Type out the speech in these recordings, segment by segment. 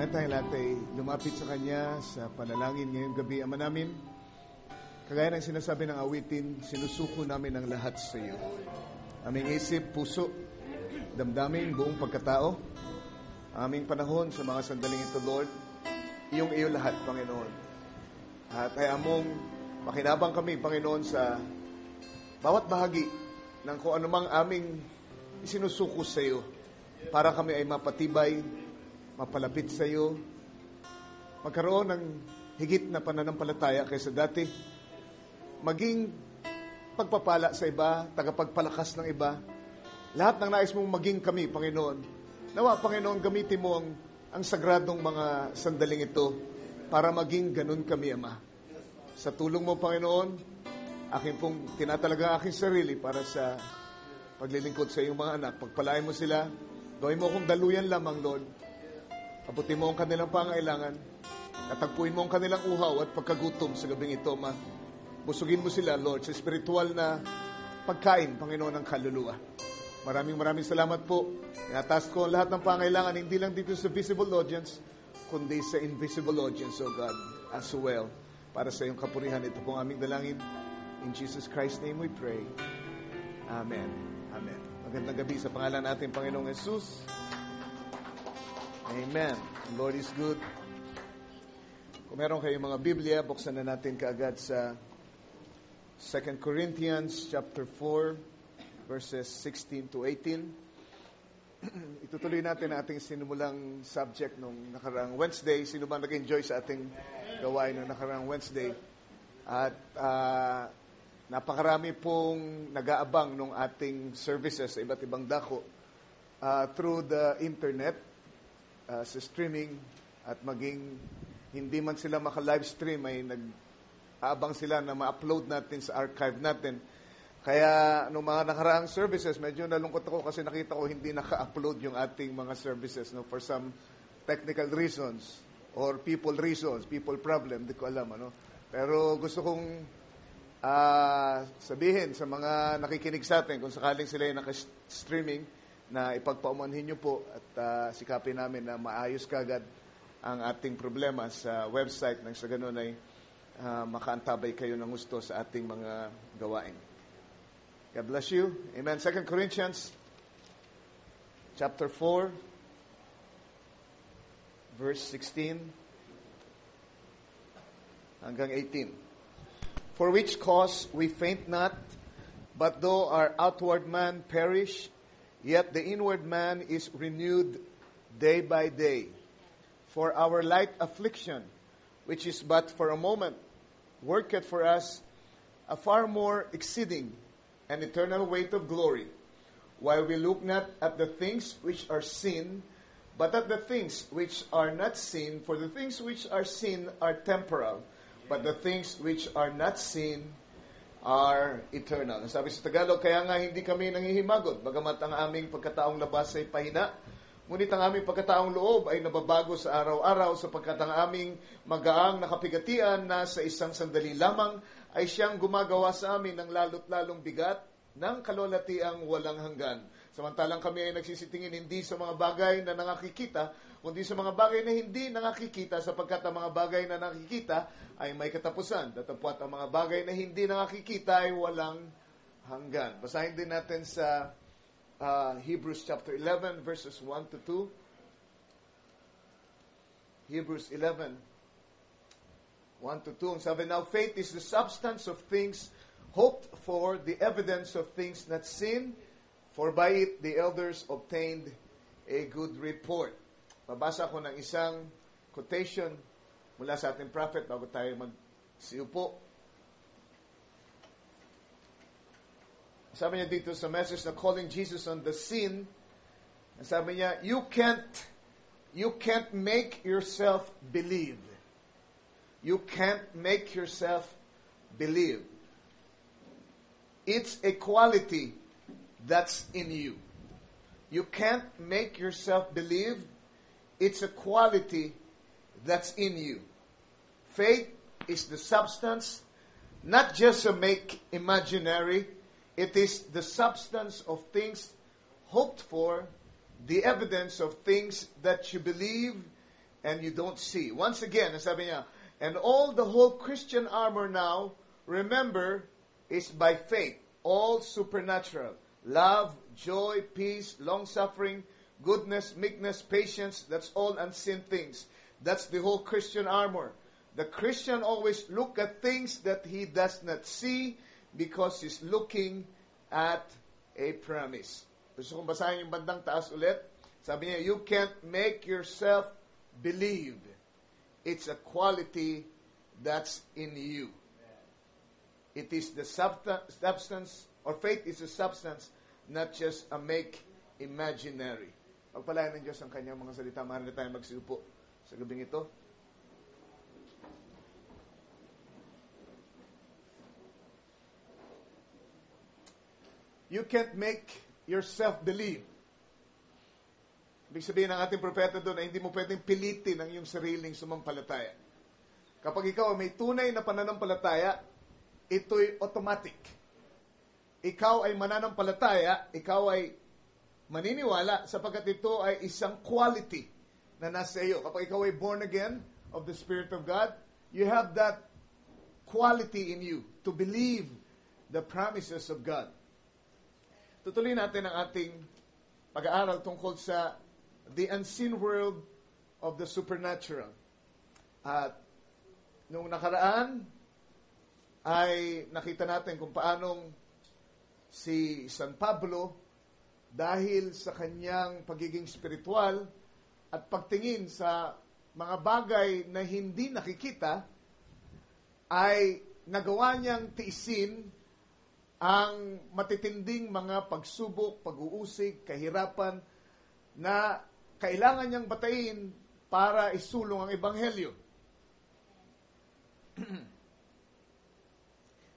Kaya tayo lahat ay lumapit sa Kanya sa panalangin ngayong gabi. Ama namin, kagaya ng sinasabi ng awitin, sinusuko namin ang lahat sa iyo. Aming isip, puso, damdamin, buong pagkatao, aming panahon sa mga sandaling ito, Lord, iyong iyo lahat, Panginoon. At ay among makinabang kami, Panginoon, sa bawat bahagi ng kung anumang aming isinusuko sa iyo para kami ay mapatibay, mapalapit sa iyo, magkaroon ng higit na pananampalataya kaysa dati, maging pagpapala sa iba, tagapagpalakas ng iba, lahat ng nais mong maging kami, Panginoon. Nawa, Panginoon, gamitin mo ang sagradong mga sandaling ito para maging ganun kami, Ama. Sa tulong mo, Panginoon, akin pong tinatalaga aking sarili para sa paglilingkod sa iyong mga anak. Pagpalain mo sila, gawin mo akong daluyan lamang, Lord. Abutin mo ang kanilang pangailangan. Katagpuin mo ang kanilang uhaw at pagkagutom sa gabing ito, Ma. Busugin mo sila, Lord, sa spiritual na pagkain, Panginoon, ng kaluluwa. Maraming salamat po. Inataas ko ang lahat ng pangailangan, hindi lang dito sa visible audience, kundi sa invisible audience, O God, as well. Para sa iyong kapurihan, ito pong aming dalangin. In Jesus Christ's name we pray. Amen. Amen. Magandang gabi sa pangalan natin, Panginoong Jesus. Amen. The Lord is good. Kung meron kayong mga Biblia, buksan na natin kaagad sa 2 Corinthians chapter 4, verses 16 to 18. Itutuloy natin ang ating sinimulang subject nung nakaraang Wednesday. Sino bang nag-enjoy sa ating gawain nung nakaraang Wednesday? At napakarami pong nag-aabang nung ating services sa iba't ibang dako through the internet, sa streaming, at maging hindi man sila maka-live stream, ay nag-aabang sila na ma-upload natin sa archive natin. Kaya nung mga nakaraang services, medyo nalungkot ako kasi nakita ko hindi naka-upload yung ating mga services, no, for some technical reasons or people reasons, people problem, di ko alam. Ano? Pero gusto kong sabihin sa mga nakikinig sa atin, kung sakaling sila yung naka-streaming, na ipagpaumanhin nyo po at sikapin namin na maayos kagad ang ating problema sa website nang sa ganun ay makaantabay kayo ng gusto sa ating mga gawain. God bless you. Amen. 2 Corinthians chapter 4 verse 16 hanggang 18. For which cause we faint not, but though our outward man perish, yet the inward man is renewed day by day. For our light affliction, which is but for a moment, worketh for us a far more exceeding and eternal weight of glory, while we look not at the things which are seen, but at the things which are not seen. For the things which are seen are temporal, but the things which are not seen are eternal. Sabi sa Tagalog, kaya nga hindi kami nanghihimagod, bagamat ang aming pagkataong labas ay pahina, ngunit ang aming pagkataong loob ay nababago sa araw-araw, sapagkat ang aming magaang nakapigatian na sa isang sandali lamang ay siyang gumagawa sa amin ng lalo't lalong bigat ng kalulatiang walang hanggan. Samantalang kami ay nagsisitingin hindi sa mga bagay na nakikita, kundi sa mga bagay na hindi nakikita, sapagkat ang mga bagay na nakikita ay may katapusan. Datapwat ang mga bagay na hindi nakikita ay walang hanggan. Basahin din natin sa Hebrews chapter 11 verses 1 to 2. Hebrews 11, 1 to 2. Ang sabi, now faith is the substance of things hoped for, the evidence of things not seen, for by it the elders obtained a good report. Babasa ko ng isang quotation mula sa ating prophet bago tayo magsiupo. Sabi niya dito sa message na Calling Jesus on the Scene, sabi niya, you can't make yourself believe. You can't make yourself believe. It's a quality that's in you. You can't make yourself believe. It's a quality that's in you. Faith is the substance, not just a make imaginary. It is the substance of things hoped for, the evidence of things that you believe, and you don't see. Once again, sabi niya, and all the whole Christian armor now, remember, is by faith, all supernatural. Love, joy, peace, long-suffering, goodness, meekness, patience, that's all unseen things. That's the whole Christian armor. The Christian always look at things that he does not see because he's looking at a promise. Gusto kong basahin yung bandang taas ulit. Sabi niya, you can't make yourself believe. It's a quality that's in you. It is the substance, or faith is a substance, not just a make imaginary. Pagpalayan ng Diyos ang kanyang mga salita. Maaari na tayo magsiupo sa gabing ito. You can't make yourself believe. Ibig sabihin ng ating propeta doon ay hindi mo pwedeng pilitin ang iyong sariling sumampalataya. Kapag ikaw ay may tunay na pananampalataya, ito'y automatic. Ikaw ay mananampalataya, ikaw ay maniniwala sapagkat ito ay isang quality na nasa iyo. Kapag ikaw ay born again of the Spirit of God, you have that quality in you to believe the promises of God. Tutuloy natin ang ating pag-aaral tungkol sa the unseen world of the supernatural. At nung nakaraan ay nakita natin kung paanong si San Pablo, dahil sa kanyang pagiging spiritual at pagtingin sa mga bagay na hindi nakikita, ay nagawa niyang tiisin ang matitinding mga pagsubok, pag-uusig, kahirapan na kailangan niyang batayin para isulong ang Ebanghelyo.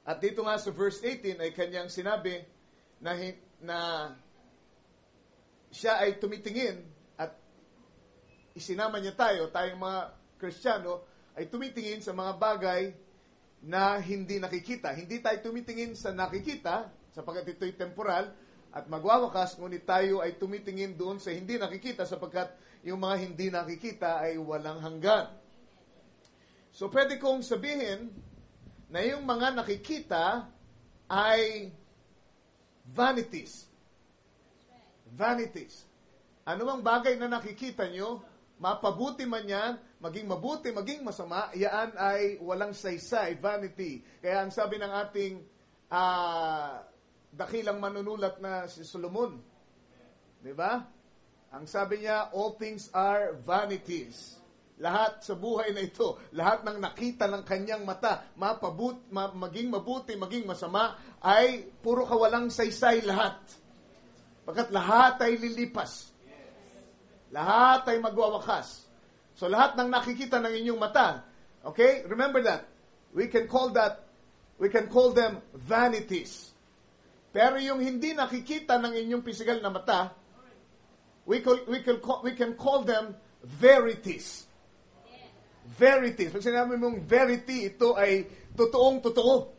At dito nga sa verse 18 ay kanyang sinabi na siya ay tumitingin at isinama niya tayong mga Kristiyano, ay tumitingin sa mga bagay na hindi nakikita. Hindi tayo tumitingin sa nakikita, sapagkat ito'y temporal, at magwawakas, ngunit tayo ay tumitingin doon sa hindi nakikita, sapagkat yung mga hindi nakikita ay walang hanggan. So, pwede kong sabihin na yung mga nakikita ay vanities. Vanities. Ano mang bagay na nakikita nyo, mapabuti man yan, maging mabuti, maging masama, yan ay walang saysay, vanity. Kaya ang sabi ng ating dakilang manunulat na si Solomon, di ba? Ang sabi niya, all things are vanities. Lahat sa buhay na ito, lahat ng nakita ng kanyang mata, maging mabuti, maging masama, ay puro kawalang saysay lahat. Pagkat lahat ay lilipas. Lahat ay magwawakas. So lahat ng nakikita ng inyong mata, okay? Remember that. We can call them vanities. Pero yung hindi nakikita ng inyong physical na mata, we can call them verities. Verities. Pag sinabi mong verity, ito ay totoong-totoo.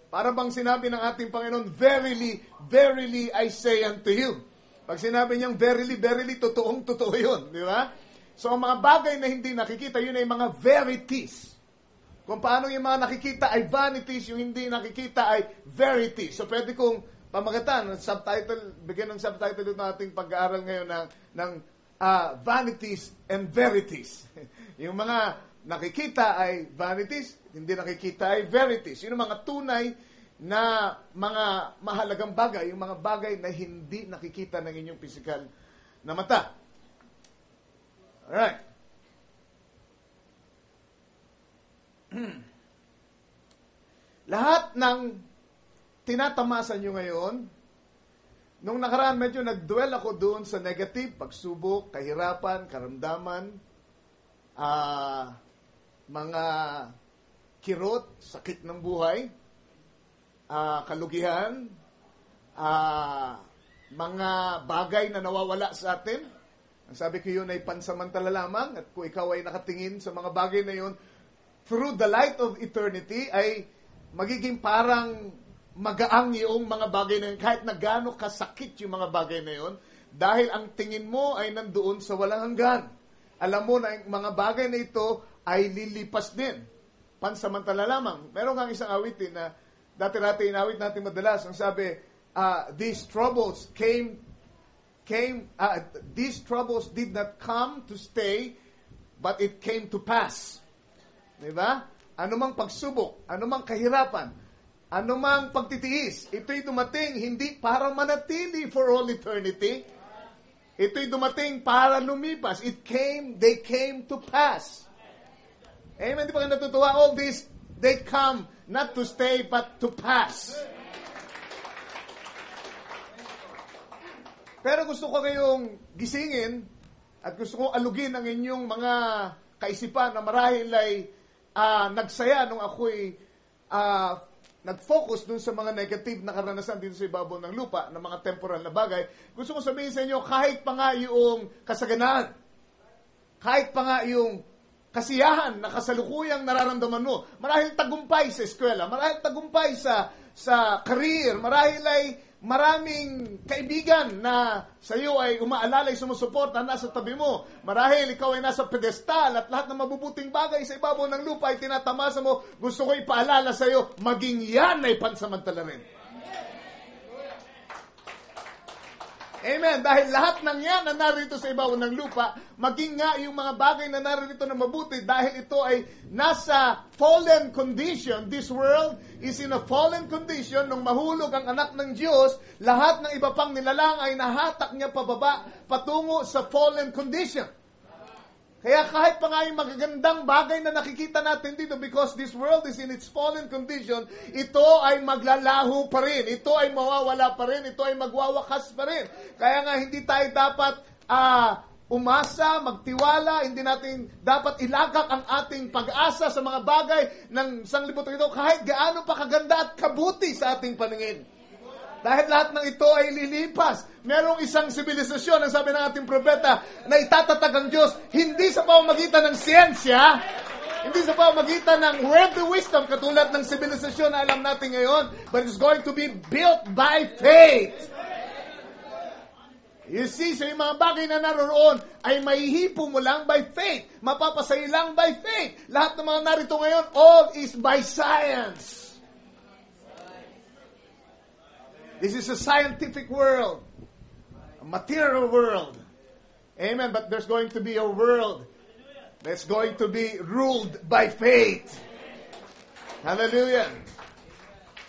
Para bang sinabi ng ating Panginoon, verily, verily I say unto you. Pag sinabi niyang verily, verily, totoong-totoo yun. Di ba? So, ang mga bagay na hindi nakikita, yun ay mga verities. Kung paano yung mga nakikita ay vanities, yung hindi nakikita ay verities. So, pwede kong pamagatan, bigyan ng subtitle ito ating pag-aaral ngayon ng vanities and verities. Yung mga nakikita ay vanities, hindi nakikita ay verities. Yun ang mga tunay na mga mahalagang bagay, yung mga bagay na hindi nakikita ng inyong physical na mata. Alright. Lahat ng tinatamasan nyo ngayon, nung nakaraan medyo nag-dwell ako doon sa negative, pagsubok, kahirapan, karamdaman, mga kirot, sakit ng buhay, kalugihan, mga bagay na nawawala sa atin. Ang sabi ko yun ay pansamantala lamang, at kung ikaw ay nakatingin sa mga bagay na yun, through the light of eternity, ay magiging parang magaang yung mga bagay na yun, kahit na gaano kasakit yung mga bagay na yun, dahil ang tingin mo ay nandoon sa walang hanggan. alam mo na ang mga bagay na ito ay lilipas din. Pansamantala lamang. Meron kang isang awitin na dati-dati inawit natin madalas. Ang sabi, these troubles these troubles did not come to stay, but it came to pass. Diba? Anumang pagsubok, anumang kahirapan, anumang pagtitiis, ito'y dumating hindi para manatili for all eternity. Ito'y dumating para lumipas. They came to pass. Amen. Di ba kayo natutuwa? All this, they come not to stay, but to pass. Pero gusto ko kayong gisingin at gusto kong alugin ang inyong mga kaisipan na marahil ay nagsaya nung ako'y nag-focus dun sa mga negative na karanasan dito sa ibabaw ng lupa, na mga temporal na bagay. Gusto ko sabihin sa inyo, kahit pa nga yung kasaganaan, kahit pa nga yung kasiyahan na kasalukuyang nararamdaman mo, marahil tagumpay sa eskwela, marahil tagumpay sa career, marahil ay maraming kaibigan na sa iyo ay umaalalay, sumusuporta, nasa tabi mo. Marahil ikaw ay nasa pedestal at lahat ng mabubuting bagay sa ibabaw ng lupa ay tinatamasa mo. Gusto ko ipaalala sa iyo, maging yan ay pansamantala rin. Amen. Dahil lahat ng yan na narito sa ibabaw ng lupa, maging nga yung mga bagay na narito na mabuti, dahil ito ay nasa fallen condition. This world is in a fallen condition. Nung mahulog ang anak ng Diyos, lahat ng iba pang nilalang ay nahatak niya pababa patungo sa fallen condition. Kaya kahit pa nga yung magagandang bagay na nakikita natin dito, because this world is in its fallen condition, ito ay maglalaho pa rin. Ito ay mawawala pa rin. Ito ay magwawakas pa rin. Kaya nga hindi tayo dapat umasa, magtiwala, hindi natin dapat ilagak ang ating pag-asa sa mga bagay ng sanglibutan ito, kahit gaano pa kaganda at kabuti sa ating paningin. Dahil lahat ng ito ay lilipas. Merong isang sibilisasyon, ang sabi ng ating propeta, na itatatag ang Diyos, hindi sa pamamagitan ng siyensya, hindi sa pamamagitan ng worldly wisdom, katulad ng sibilisasyon na alam natin ngayon, but it's going to be built by faith. You see, so yung mga bagay na naroon ay mahihipo mo lang by faith. Mapapasay lang by faith. Lahat ng mga narito ngayon, all is by science. This is a scientific world, a material world. Amen. But there's going to be a world that's going to be ruled by faith. Hallelujah.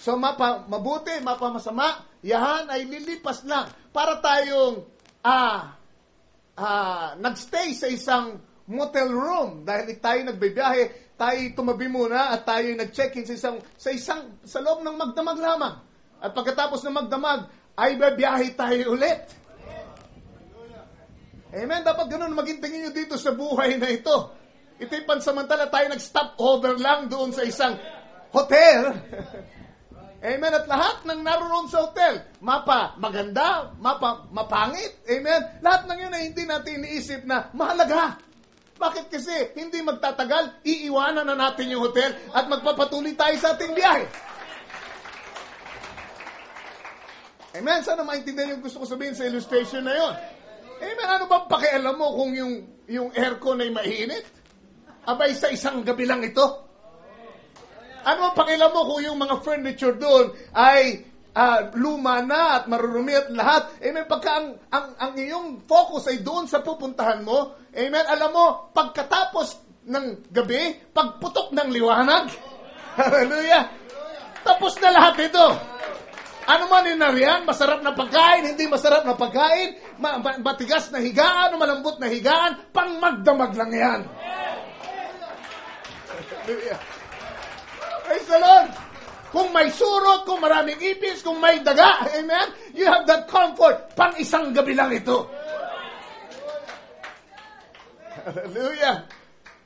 So mabuti, masama, yahan ay lilipas lang para tayong nagstay sa isang motel room dahil tayo nagbibiyahe, tayo tumabi muna at tayo nag-check-in sa loob ng magdamag lamang. At pagkatapos ng magdamag, ay babiyahe tayo ulit. Amen? Dapat ganun maging tingin nyo dito sa buhay na ito. Ito'y pansamantala tayo nag-stop over lang doon sa isang hotel. Amen? At lahat ng naroon sa hotel, maganda, mapangit. Amen? Lahat ng yun ay hindi natin iniisip na mahalaga. Bakit kasi hindi magtatagal, iiwanan na natin yung hotel at magpapatuloy tayo sa ating biyahe. Amen? Sana maintindihan yung gusto ko sabihin sa illustration na yon. Amen? Ano bang pakialam mo kung yung aircon ay mainit? Abay, sa isang gabi lang ito. Ano bang pakialam mo kung yung mga furniture doon ay luma na at marurumi at lahat? Amen? Pagka ang iyong focus ay doon sa pupuntahan mo, amen? Alam mo, pagkatapos ng gabi, pagputok ng liwanag, hallelujah, tapos na lahat ito. Ano man inariyan, masarap na pagkain, hindi masarap na pagkain, matigas na higaan, malambot na higaan, pang magdamag lang yan. Praise the Lord. Kung may surot, kung maraming ipis, kung may daga, amen, you have that comfort, pang isang gabi lang ito. Hallelujah.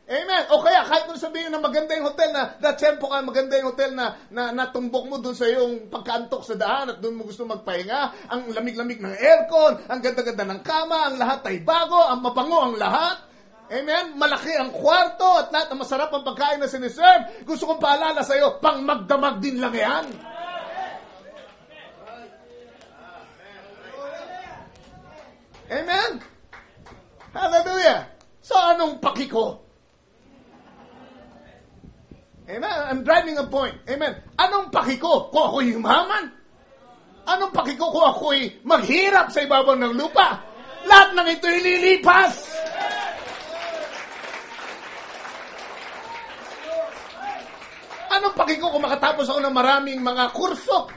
Amen. O kaya, kahit kung sabihin na maganda yung hotel tempo ka, maganda yung hotel na natumbok mo dun sa iyong pagkaantok sa daan at dun mo gusto magpahinga, ang lamig-lamig ng aircon, ang ganda-ganda ng kama, ang lahat ay bago, ang mabango ang lahat. Amen. Malaki ang kwarto at lahat ng masarap ang pagkain na siniserve. Gusto kong paalala sa iyo, pang magdamag din lang yan. Amen. Hallelujah. So, anong paki ko? Amen? I'm driving a point. Amen? Anong paki ko? Kung ako'y yumaman? Anong paki ko kung ako'y maghirap sa ibabaw ng lupa? Lahat ng ito'y lilipas. Anong paki ko kung makatapos ako ng maraming mga kurso?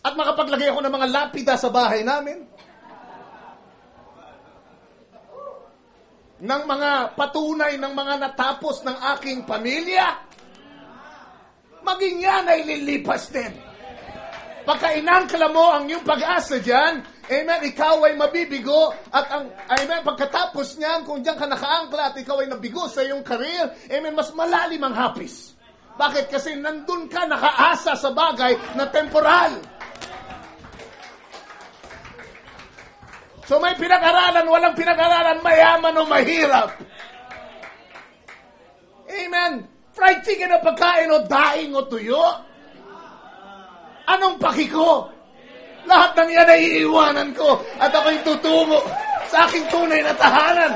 At makapaglagay ako ng mga lapida sa bahay namin? Ng mga patunay ng mga natapos ng aking pamilya? Maging yan ay lilipas din. Pagka inangkla mo ang iyong pag-asa dyan, amen, ikaw ay mabibigo, at amen, pagkatapos niyan, kung dyan ka nakaangkla at ikaw ay nabigo sa iyong career, amen, mas malalim ang hapis. Bakit? Kasi nandun ka nakaasa sa bagay na temporal. So may pinag-aralan, walang pinag-aralan, mayaman o mahirap. Amen. Fried chicken na pagkain o daing o tuyo? Anong paki ko? Lahat ng yan ay iiwanan ko at ako'y tutungo sa aking tunay na tahanan.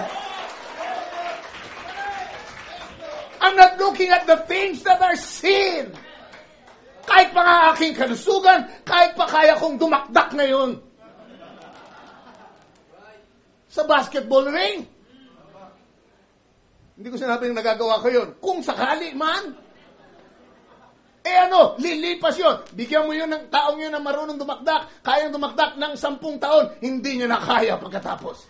I'm not looking at the things that are seen. Kahit pa nga aking kalusugan, kahit pa kaya kong dumakdak ngayon sa basketball ring. Hindi ko sinabing nagagawa ko yun. Kung sakali man, lilipas yun. Bigyan mo yun ng taong yun na marunong dumakdak, kayang dumakdak ng 10 taon, hindi niya na kaya pagkatapos.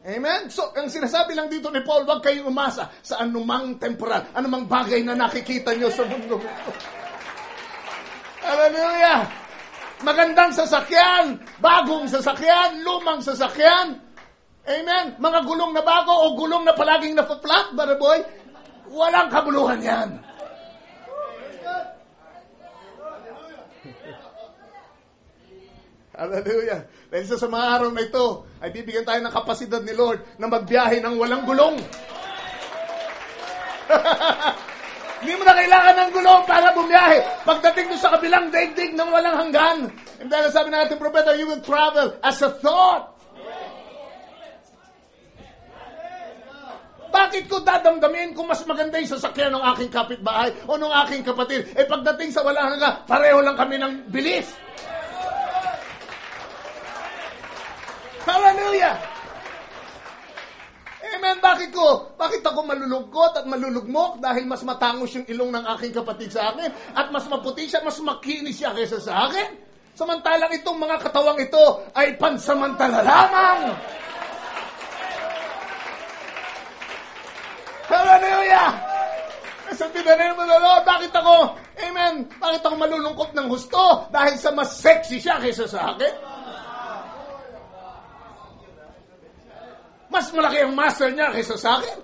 Amen? So, ang sinasabi lang dito ni Paul, huwag kayong umasa sa anumang temporal, anumang bagay na nakikita nyo sa mundo. Hallelujah! Magandang sasakyan, bagong sasakyan, lumang sasakyan. Amen? Mga gulong na bago o gulong na palaging na-flat, brother boy, walang kabuluhan yan. Hallelujah. Dahil sa mga araw na ito, ay bibigyan tayo ng kapasidad ni Lord na magbiyahe ng walang gulong. Hindi mo na kailangan ng gulong para bumiyahe. Pagdating doon sa kabilang daigdig ng walang hanggan. And dahil sabi ng ating propeta, you will travel as a thought. Bakit ko dadamdamin kung mas maganda yung sasakyan ng aking kapitbahay o ng aking kapatid? Pagdating sa walang hanggan, pareho lang kami ng bilis. Hallelujah! Amen. Bakit ako malulungkot at malulugmok dahil mas matangos yung ilong ng aking kapatid sa akin at mas maputi siya, mas makinis siya kaysa sa akin? Samantalang itong mga katawang ito ay pansamantala lamang. Hallelujah! Sabi na rin mo na, Lord, bakit ako malulungkot ng husto dahil sa mas sexy siya kaysa sa akin? Mas malaki ang muscle niya kaysa sa akin.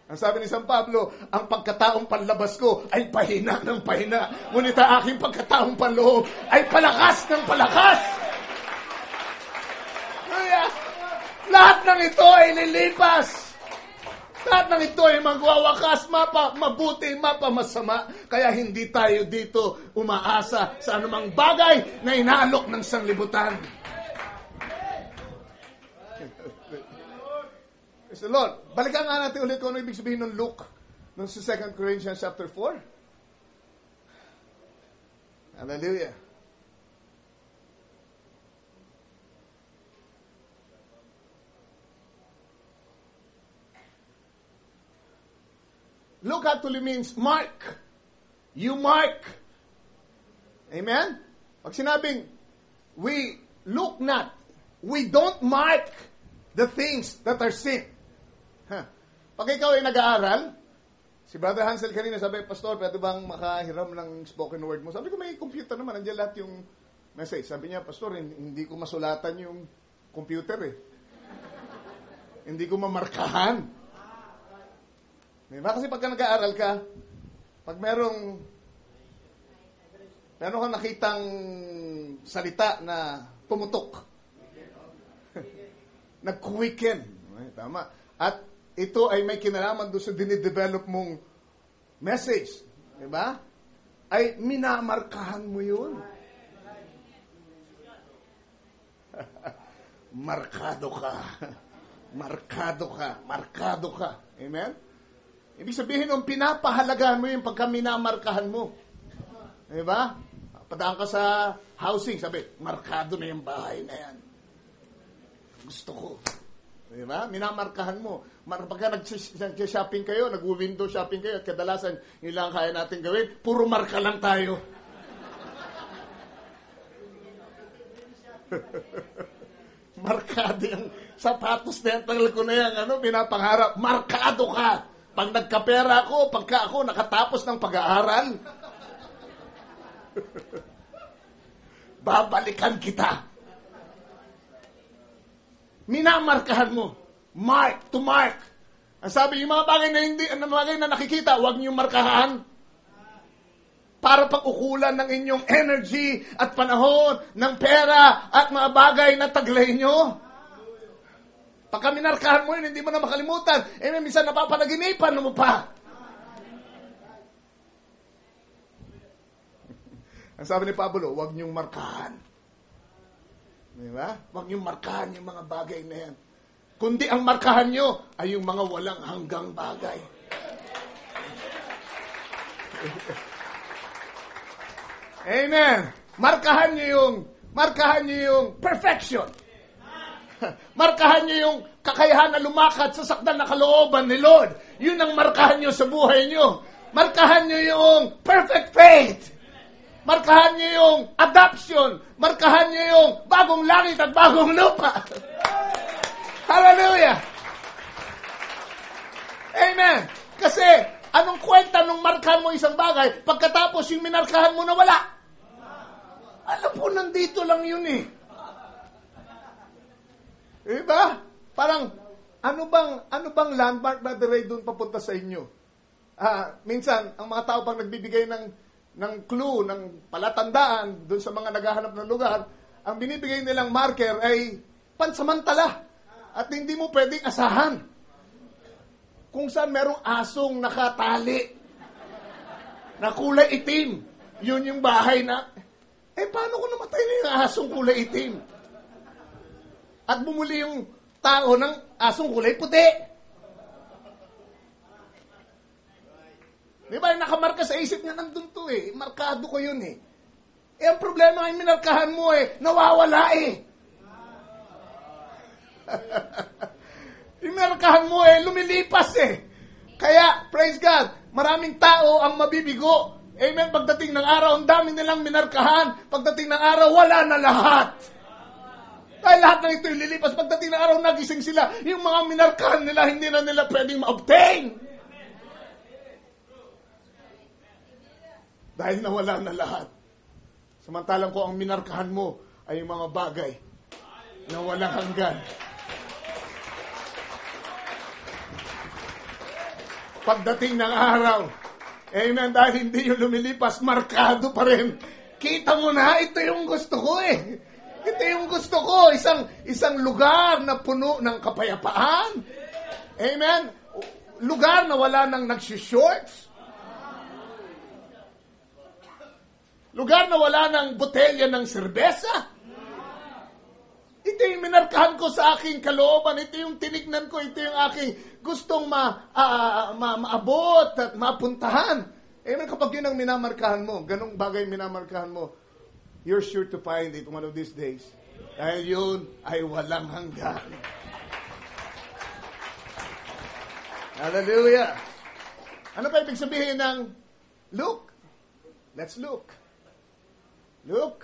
Ang sabi ni San Pablo, ang pagkataong panlabas ko ay pahina ng pahina. Ngunit ang aking pagkataong panloob ay palakas ng palakas. Kaya, lahat ng ito ay lilipas. Lahat ng ito ay magwawakas, mabuti, masama. Kaya hindi tayo dito umaasa sa anumang bagay na inaalok ng sanglibutan. Praise the Lord. Balikan nga natin ulit kung ano ibig sabihin ng Luke ng 2 Corinthians chapter 4. Hallelujah. Luke actually means mark. You mark. Amen? Pag sinabing, we look not, we don't mark the things that are seen. Pag ikaw ay nag-aaral, si Brother Hansel kanina sabi, Pastor, pwede bang makahiram ng spoken word mo? Sabi ko, may computer naman, nandiyan lahat yung message. Sabi niya, Pastor, hindi ko masulatan yung computer eh. Hindi ko mamarkahan. Diba? Kasi pagka nag-aaral ka, pag meron kang nakitang salita na pumutok, nag-quicken. Tama. At ito ay may kinalaman doon sa dinidevelop mong message. Diba? Ay minamarkahan mo yun. markado ka. Markado ka. Markado ka. Amen? Ibig sabihin, nung pinapahalagahan mo yung pagka minamarkahan mo. Diba? Padaan ka sa housing, sabi, markado na yung bahay na yan. Gusto ko. Diba? Minamarkahan mo. Pagka nag-shopping kayo, nag-window shopping kayo, at kadalasan, yun lang kaya natin gawin, puro marka lang tayo. Markado yung sapatos na yan, tagal ko na yan, pinapangarap. Markado ka. Pag nagkapera ako, pagka ako nakatapos ng pag-aaral, babalikan kita. Minamarkahan mo. Mark to mark. Ang sabi, yung mga bagay na nakikita, huwag niyong markahan. Para pag-ukulan ng inyong energy at panahon ng pera at mga bagay na taglay nyo. Pagka minarkahan mo yun, hindi mo na makalimutan. Minsan napapanaginipan mo pa. Ang sabi ni Pablo, huwag niyong markahan. Diba? Huwag niyong markahan yung mga bagay na yan. Kundi ang markahan nyo ay yung mga walang hanggang bagay. Amen. Markahan niyo yung perfection. Markahan niyo yung kakayahan na lumakad sa sakdal na kalooban ni Lord. Yun ang markahan niyo sa buhay niyo. Markahan niyo yung perfect faith. Markahan niyo yung adoption. Markahan niyo yung bagong langit at bagong lupa. Hallelujah. Amen. Kasi anong kwenta nung markahan mo isang bagay, pagkatapos yung minarkahan mo na wala? Alam po, nandito lang yun eh. Diba? Parang, ano bang landmark na dire doon papunta sa inyo? Minsan, ang mga tao pang nagbibigay ng clue, ng palatandaan doon sa mga naghahanap ng lugar, ang binibigay nilang marker ay pansamantala. At hindi mo pwedeng asahan. Kung saan merong asong nakatali na kulay itim, yun yung bahay na, paano kung namatay na yung asong kulay itim? At bumuli yung tao ng asong kulay puti. Di ba, nakamarka sa isip niya, nandun to markado ko yun ang problema ay minarkahan mo nawawala Minarkahan mo lumilipas Kaya, praise God, maraming tao ang mabibigo. Amen, pagdating ng araw, ang dami nilang minarkahan. Pagdating ng araw, wala na lahat. Dahil lahat na ito lilipas. Pagdating ng araw, nagising sila. Yung mga minarkahan nila, hindi na nila pwedeng ma-obtain. Dahil nawala na lahat. Samantalang ko ang minarkahan mo ay yung mga bagay na walang hanggan. Pagdating ng araw, amen, dahil hindi yung lumilipas, markado pa rin. Kita mo na, ito yung gusto ko Ito yung gusto ko, isang lugar na puno ng kapayapaan. Amen. Lugar na wala nang nagsishorts. Lugar na wala nang botelya ng serbesa. Ito yung minarkahan ko sa aking kalooban. Ito yung tinignan ko. Ito yung aking gustong maabot at mapuntahan. Amen. Kapag yun ang minamarkahan mo, ganong bagay minamarkahan mo, you're sure to find it one of these days. Dahil yun ay walang hanggan. Hallelujah. Ano pa ibig sabihin ng look? Let's look. Look.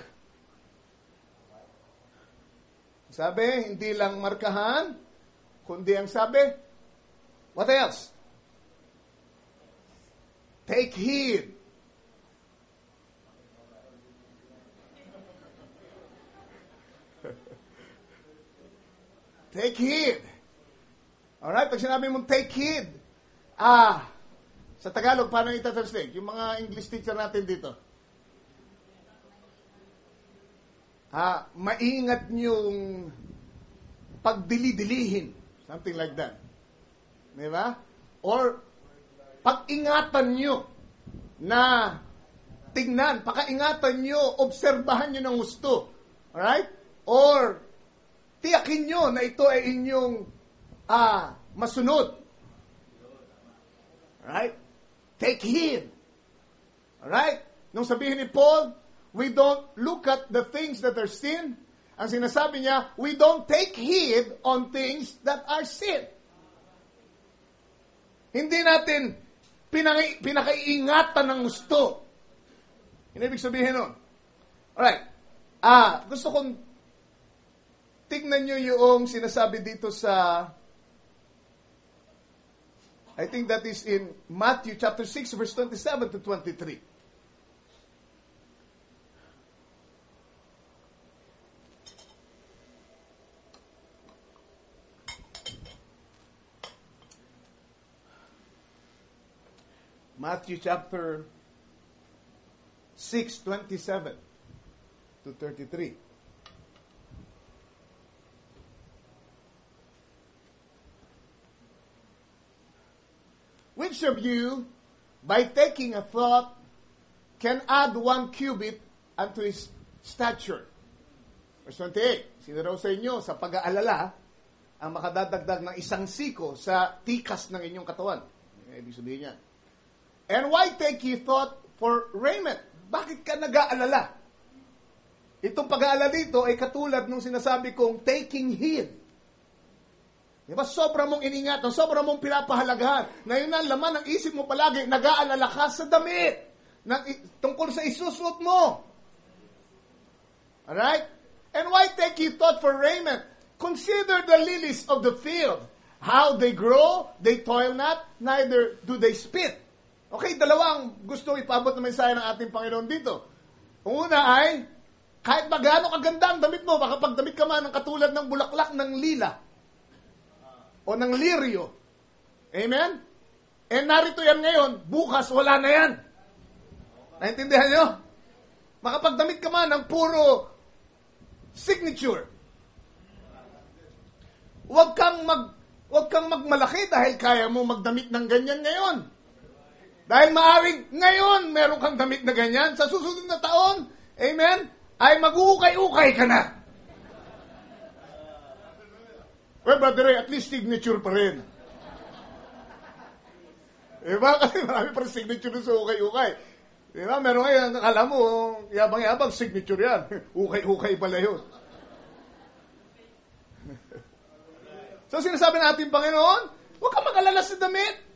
Sabi, hindi lang markahan, kundi ang sabi, what else? Take heed. Take heed. Alright, pag sinabi mong take heed, sa Tagalog, paano ita-translate? Yung mga English teacher natin dito. Maingat niyong pagdili-dilihin. Something like that. Diba? Or, pag-ingatan niyo na tingnan, pakaingatan niyo, obserbahan niyo ng gusto. Alright? Or, tiyakin nyo na ito ay inyong masunod. Alright? Take heed. Alright? Nung sabihin ni Paul, we don't look at the things that are sin. Ang sinasabi niya, we don't take heed on things that are sin. Hindi natin pinakaiingatan ng gusto. Hindi ibig sabihin nun. Alright. Gusto kong tignan nyo yung sinasabi dito sa, I think that is in Matthew chapter 6, verse 27 to 23. Matthew chapter 6, 27 to 33. Which of you, by taking a thought, can add 1 cubit unto his stature? Verse 28, sino raw sa inyo, sa pag-aalala, ang makadadagdag ng 1 siko sa tikas ng inyong katawan? Ibig sabihin niya. And why take ye thought for raiment? Bakit ka nag-aalala? Itong pag-aalala dito ay katulad nung sinasabi kong taking heed. Diba? Sobra mong iningatan, sobra mong pinapahalagahan. Na yun ang laman ng isip mo palagi, nag-aalala ka sa damit. Tungkol sa isusuot mo. Alright? And why take ye thought for raiment? Consider the lilies of the field. How they grow, they toil not, neither do they spin. Okay, dalawang gusto ipabot na mensahe ng ating Panginoon dito. Una ay, kahit magano kaganda ang damit mo, baka pag damit ka man ng katulad ng bulaklak ng lila o ng liryo. Amen? Eh narito yan ngayon, bukas wala na yan. Naintindihan nyo? Makapagdamit ka man ng puro signature. Huwag kang magmalaki dahil kaya mo magdamit ng ganyan ngayon. Dahil maaaring ngayon meron kang damit na ganyan, sa susunod na taon, amen, ay mag-uukay-ukay ka na. Well, brother, at least signature pa rin. Diba? Kasi marami pa rin signature sa ukay-ukay. Diba? Meron ngayon, akala mo, yabang-yabang, signature yan. Ukay-ukay pala yun. So, sinasabi natin, Panginoon, huwag kang mag-alala sa damit.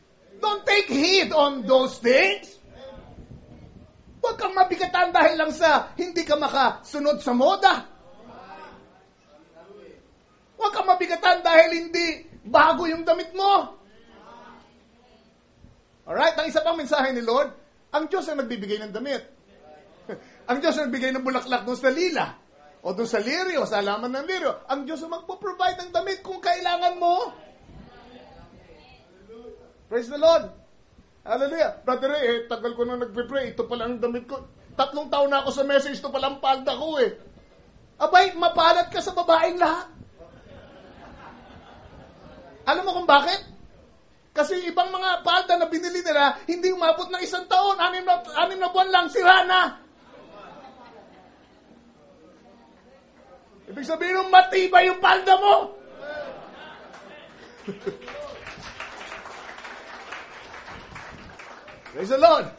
Don't take heed on those things. Huwag kang mabigatan dahil lang sa hindi ka makasunod sa moda. Huwag kang mabigatan dahil hindi bago yung damit mo. Alright? Ang isa pang mensahe ni Lord, ang Diyos ang nagbibigay ng damit. Ang Diyos ang nagbigay ng bulaklak doon sa lila. O doon sa lirio, sa alaman ng lirio. Ang Diyos ang magpo-provide ng damit kung kailangan mo. Praise the Lord. Hallelujah. Brother, tagal ko na nagpe-pray. Ito pala ang damit ko. 3 taon na ako sa message. Ito pala ang palda ko eh. Abay, mapalat ka sa babaeng lahat. Alam mo kung bakit? Kasi ibang mga palda na binili nila, hindi umabot ng 1 taon. 6 na buwan lang, sira na. Ibig sabihin, matibay yung palda mo. Praise the Lord.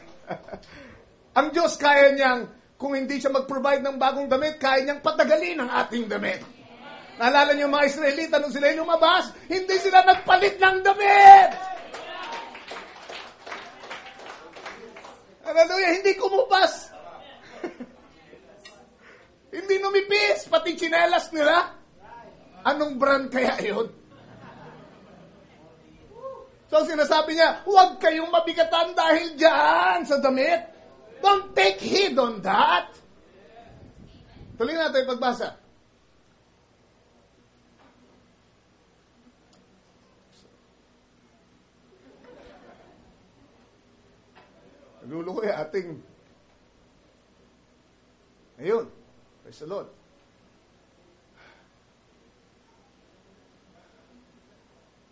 Ang Diyos kaya niyang, kung hindi siya mag-provide ng bagong damit, kaya niyang patagalin ang ating damit. Naalala niyo mga Israelita, nung sila lumabas, hindi sila nagpalit ng damit. Hallelujah, hindi kumupas. Hindi numipis, pati tsinelas nila. Anong brand kaya yun? So sinasabi niya, huwag kayong mabigatan dahil dyan sa damit. Don't take heed on that. Tuloy natin pagbasa. Naglulukoy ating. Ayun. Praise the Lord.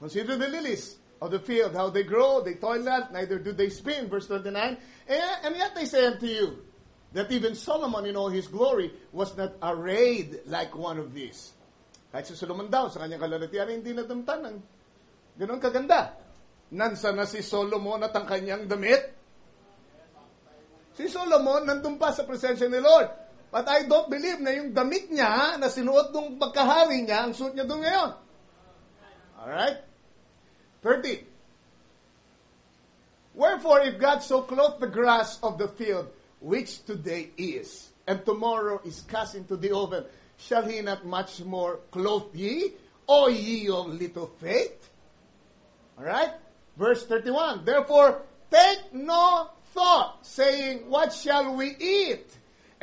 Consider the lilies of the field, how they grow, they toil not, neither do they spin. Verse 29. And yet I say unto you, that even Solomon in all his glory was not arrayed like one of these. Kahit si Solomon daw, sa kanyang kalalatian, hindi nadamtan ng ganoon kaganda. Nansa na si Solomon at ang kanyang damit? Si Solomon, nandun pa sa presensya ni Lord. But I don't believe na yung damit niya na sinuot nung pagkahari niya, ang suot niya doon ngayon. Alright? 30. Wherefore, if God so clothe the grass of the field, which today is, and tomorrow is cast into the oven, shall he not much more clothe ye, O ye of little faith? Alright? Verse 31. Therefore, take no thought, saying, what shall we eat?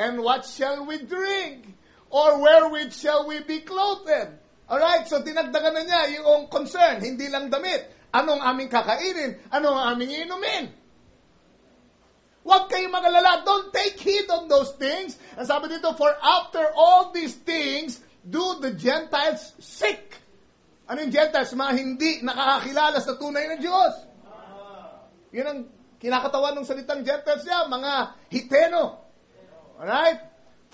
And what shall we drink? Or wherewith shall we be clothed? Alright, so dinagdagan na niya yung concern, hindi lang damit. Anong aming kakainin? Anong aming inumin? Huwag kayong mag-alala. Don't take heed of those things. Ang sabi dito, for after all these things, do the Gentiles seek. Ano yung Gentiles? Mga hindi nakakakilala sa tunay na Diyos. Yun ang kinakatawan ng salitang Gentiles niya, mga Hiteno. Alright?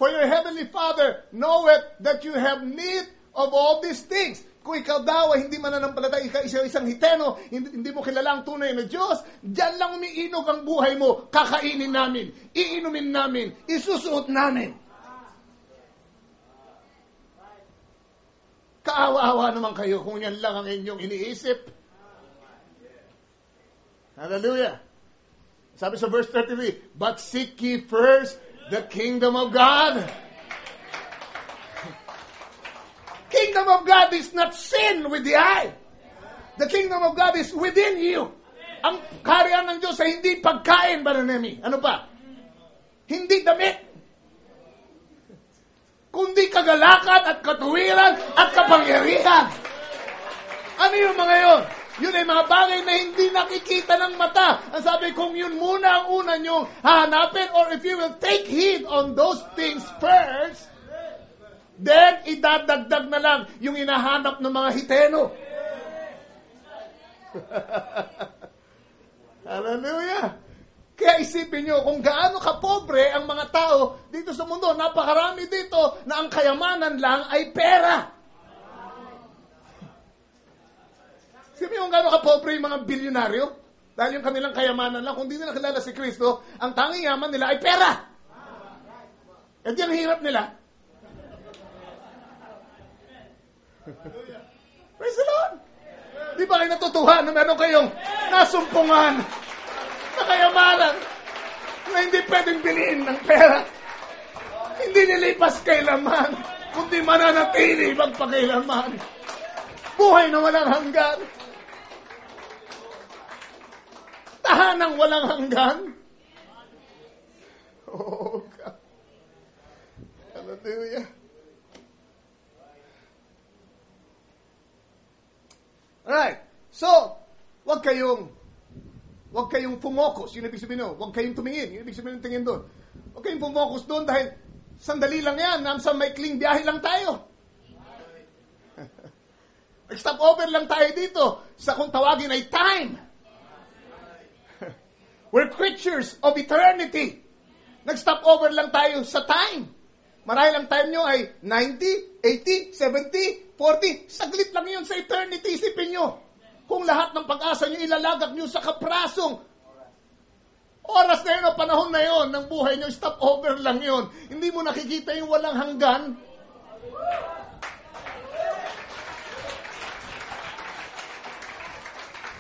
For your heavenly Father knoweth that you have need of all these things. Kung ikaw daw ay hindi mananampalataya, ikaw isang Hiteno, hindi mo kilala ang tunay na Diyos, diyan lang umiinog ang buhay mo, kakainin namin, iinumin namin, isusuot namin. Kaawa-awa naman kayo kung yan lang ang inyong iniisip. Hallelujah. Sabi sa verse 33, but seek ye first the kingdom of God. Kingdom of God is not seen with the eye. The kingdom of God is within you. Ang kaharian ng Diyos ay hindi pagkain, Baranemi. Ano pa? Hindi damit. Kundi kagalakan at katuwiran at kapangyarihan. Ano yung mga yun? Yun ay mga bagay na hindi nakikita ng mata. Ang sabi, kung yun muna ang una nyong hahanapin, or if you will take heed on those things first, then idadagdag na lang yung hinahanap ng mga Hiteno. Hallelujah! Kaya isipin nyo kung gaano kapobre ang mga tao dito sa mundo. Napakarami dito na ang kayamanan lang ay pera. Sabi yung gano'n kapobre yung mga bilyonaryo, dahil yung kanilang kayamanan lang, kung di nila kilala si Kristo, ang tanging yaman nila ay pera. At yan ang hirap nila. Praise the Lord! Di ba kayo natutuwa na meron kayong nasumpungan na kayamanan na hindi pwedeng bilhin ng pera? Hindi nilipas kailaman, kundi mananatili magpakailaman. Buhay na walang hanggan. Tahanang walang hanggan. Oh, God. Hallelujah. Alright. So, wag kayong fumocus. Yun ibig sabihin nyo. Wag kayong tumingin. Yun ibig sabihin ng tingin doon. Wag kayong fumocus doon dahil sandali lang yan. Nasa maikling biyahe lang tayo. Stop over lang tayo dito sa kung tawagin ay time. We're creatures of eternity. Nag-stop over lang tayo sa time. Marahil ang time nyo ay 90, 80, 70, 40. Saglit lang yun sa eternity. Isipin nyo. Kung lahat ng pag-asa nyo ilalagak nyo sa kaprasong oras na yun o panahon na yun ng buhay nyo, stop over lang yun. Hindi mo nakikita yung walang hanggan.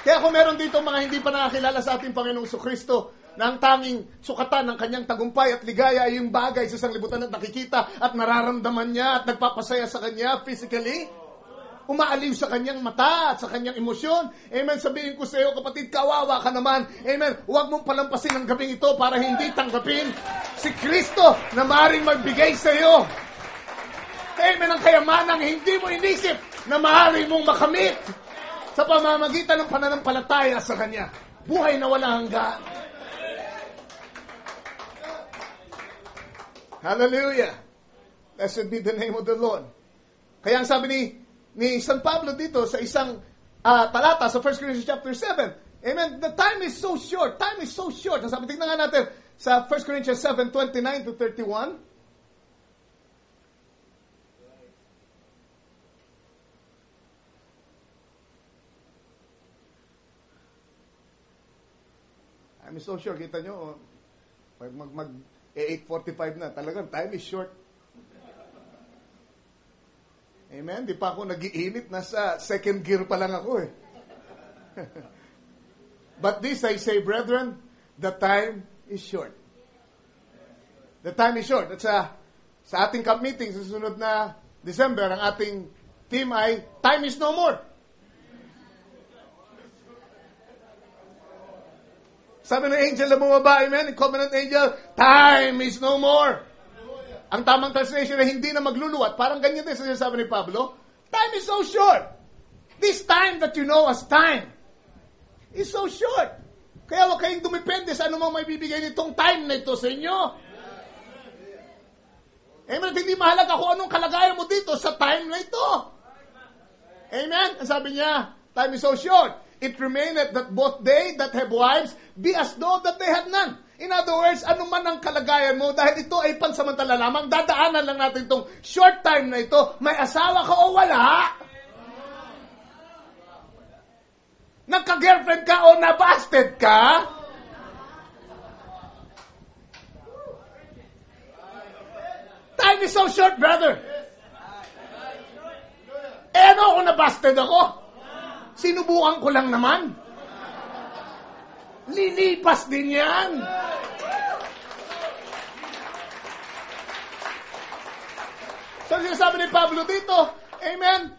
Kaya kung meron dito mga hindi pa nakakilala sa ating Panginoong Kristo, na ang tanging sukatan ng kanyang tagumpay at ligaya ay yung bagay sa sanglibutan at nakikita at nararamdaman niya at nagpapasaya sa kanya physically, umaaliw sa kanyang mata at sa kanyang emosyon. Amen. Sabihin ko sa iyo, kapatid, kawawa ka naman. Amen. Huwag mong palampasin ang gabing ito para hindi tanggapin si Kristo na maaaring magbigay sa iyo. Amen. Ang kayamanang hindi mo inisip na maaari mong makamit sa pamamagitan ng pananampalataya sa Kanya. Buhay na walang hanggan. Hallelujah. Blessed be the name of the Lord. Kaya ang sabi ni San Pablo dito sa isang talata sa 1 Corinthians chapter 7. Amen. The time is so short. Time is so short. Ang sabi, tingnan nga natin sa 1 Corinthians 7:29 to 31. Time is so short. Kita nyo, mag 8:45 na. Talagang time is short. Amen? Di pa ako nag-iinit. Nasa second gear pa lang ako eh. But this I say, brethren, the time is short. The time is short. At sa ating camp meeting, sa susunod na December, ang ating theme ay, time is no more. Sabi ng angel na bumaba, amen, covenant angel, time is no more. Ang tamang translation ay hindi na magluluwat. Parang ganyan din sa sinasabi ni Pablo. Time is so short. This time that you know as time is so short. Kaya huwag kayong dumipende sa anumang may bibigay nitong time na ito sa inyo. Amen. Hindi mahalaga kung anong kalagayan mo dito sa time na ito. Amen. Ang sabi niya, time is so short. It remaineth that both they that have wives be as though that they had none. In other words, ano man ang kalagayan mo, dahil ito ay pansamantala lamang, dadaanan lang natin itong short time na ito. May asawa ka o wala? Nagka-girlfriend ka o nabasted ka? Time is so short, brother. Ano kung nabasted ako? Sinubukan ko lang naman. Lilipas din yan. So, sinasabi ni Pablo dito, amen,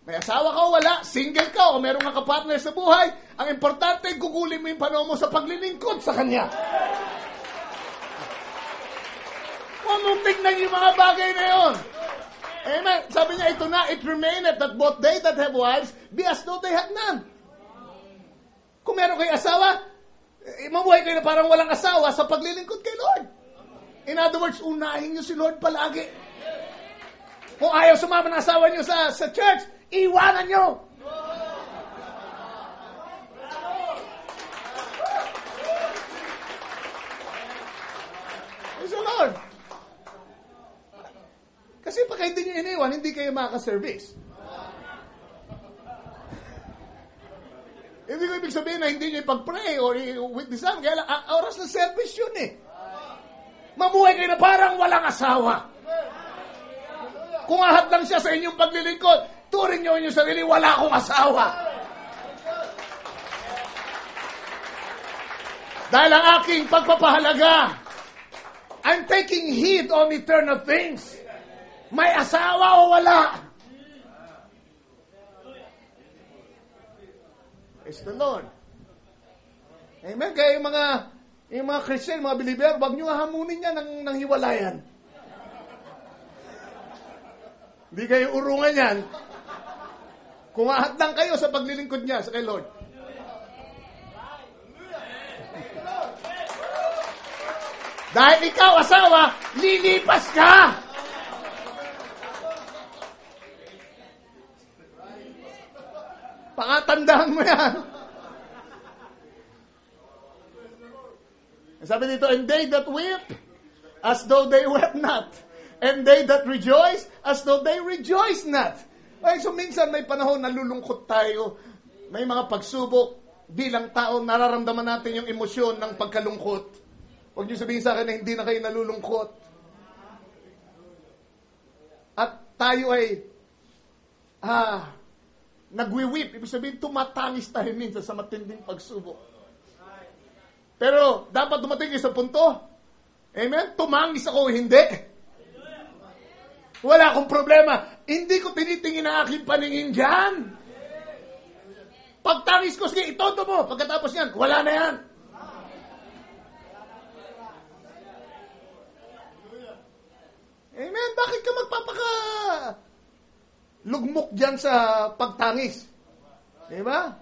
may asawa ka o wala, single ka o meron kang kapartner sa buhay, ang importante, gugulin mo yung panahon mo sa paglilingkod sa Kanya. Huwag mong tignan yung mga bagay na yun. Amen. Sabi niya, ito na, it remaineth that both they that have wives be as though they had none. Kung meron kayo asawa, mabuhay kayo na parang walang asawa sa paglilingkod kay Lord. In other words, unahin niyo si Lord palagi. Kung ayaw sumama ng asawa niyo sa church, iwanan niyo. Praise the Lord. Kasi pag hindi niyo iniwan, hindi kayo makaka-service. Hindi ko ibig sabihin na hindi niyo ipag-pray or witness lang. Kaya lang, oras na service yun eh. Mamuhay kayo na parang walang asawa. Kung ahad lang siya sa inyong paglilingkod, turing niyo inyong sarili, wala akong asawa. Dahil ang aking pagpapahalaga, I'm taking heed on eternal things. May asawa o wala? Praise the Lord. Amen. Kaya yung mga Christian, mga believer, wag nyo hamunin niya ng hiwalayan. Hindi kayo urungan yan. Kung ahad lang kayo sa paglilingkod niya sa kay Lord. Dahil ikaw, asawa, lilipas ka. Pakatandaan mo yan. Sabi dito, and they that weep, as though they wept not. And they that rejoice, as though they rejoice not. Okay, so minsan may panahon nalulungkot tayo. May mga pagsubok. Bilang tao, nararamdaman natin yung emosyon ng pagkalungkot. Huwag niyo sabihin sa akin na hindi na kayo nalulungkot. At tayo ay nagwi-weep. Ibig sabihin, tumatangis tayo minsan sa matinding pagsubok. Pero, dapat dumating kayo sa punto. Amen? Tumangis ako, hindi. Wala akong problema. Hindi ko tinitingin ang aking paningin dyan. Pagtangis ko, sige, itoto mo. Pagkatapos yan, wala na yan. Amen? Bakit ka lugmok dyan sa pagtangis? Diba?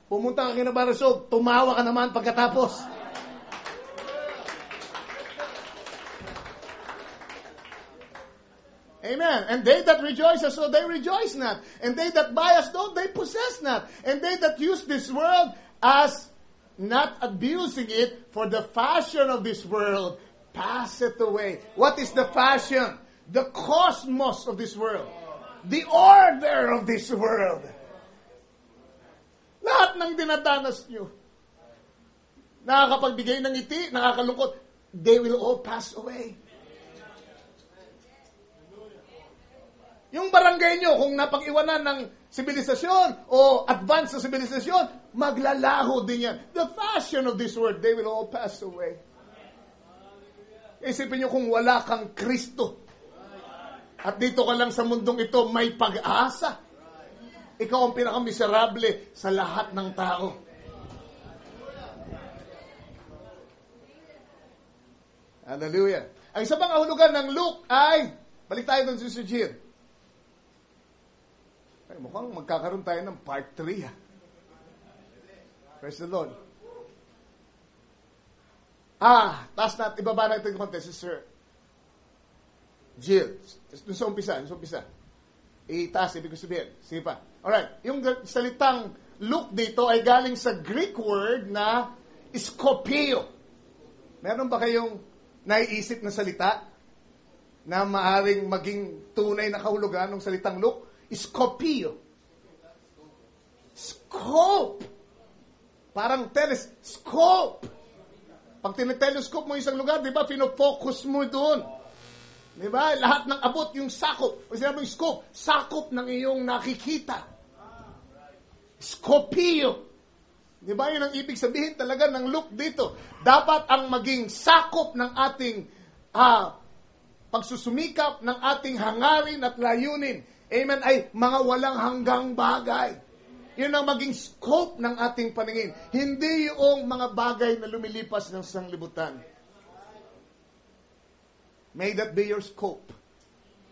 Pumunta ka kina Barasog, tumawa ka naman pagkatapos. Amen. And they that rejoice as though they rejoice not. And they that buy as though they possess not. And they that use this world as not abusing it, for the fashion of this world passeth away. What is the fashion? The cosmos of this world. The order of this world. Lahat ng dinadanas nyo. nakakapagbigay ng ngiti, nakakalungkot, they will all pass away. Yung barangay nyo, kung napag-iwanan ng sibilisasyon o advance na sibilisasyon, maglalaho din yan. The fashion of this world, they will all pass away. Isipin nyo kung wala kang Kristo at dito ka lang sa mundong ito, may pag-asa. Ikaw ang pinakamiserable sa lahat ng tao. Hallelujah. Ang isa pang kahulugan ng Luke ay, balik tayo doon sa Sujir. Ay, mukhang magkakaroon tayo ng part 3. Ha? Praise the Lord. Taas natin, ibaba natin yung konti, Sister Jill. Doon sa umpisa. Itaas, ibig sabihin. Sige pa. Alright, yung salitang Luke dito ay galing sa Greek word na skopio. Meron ba kayong naiisip na salita na maaring maging tunay na kahulugan ng salitang Luke? Skopio. Scope. Parang telescope. Pag tinitelescope mo isang lugar, di ba, pinofocus mo doon. Di ba? Lahat ng abot, yung sakop. O sinabi yung scope, sakop ng iyong nakikita. Skopio. Di ba? Yun ang ibig sabihin talaga ng Luke dito. Dapat ang maging sakop ng ating pagsusumikap, ng ating hangarin at layunin. Amen, ay mga walang hanggang bagay. Yun ang maging scope ng ating paningin. Hindi yung mga bagay na lumilipas ng sanglibutan. May that be your scope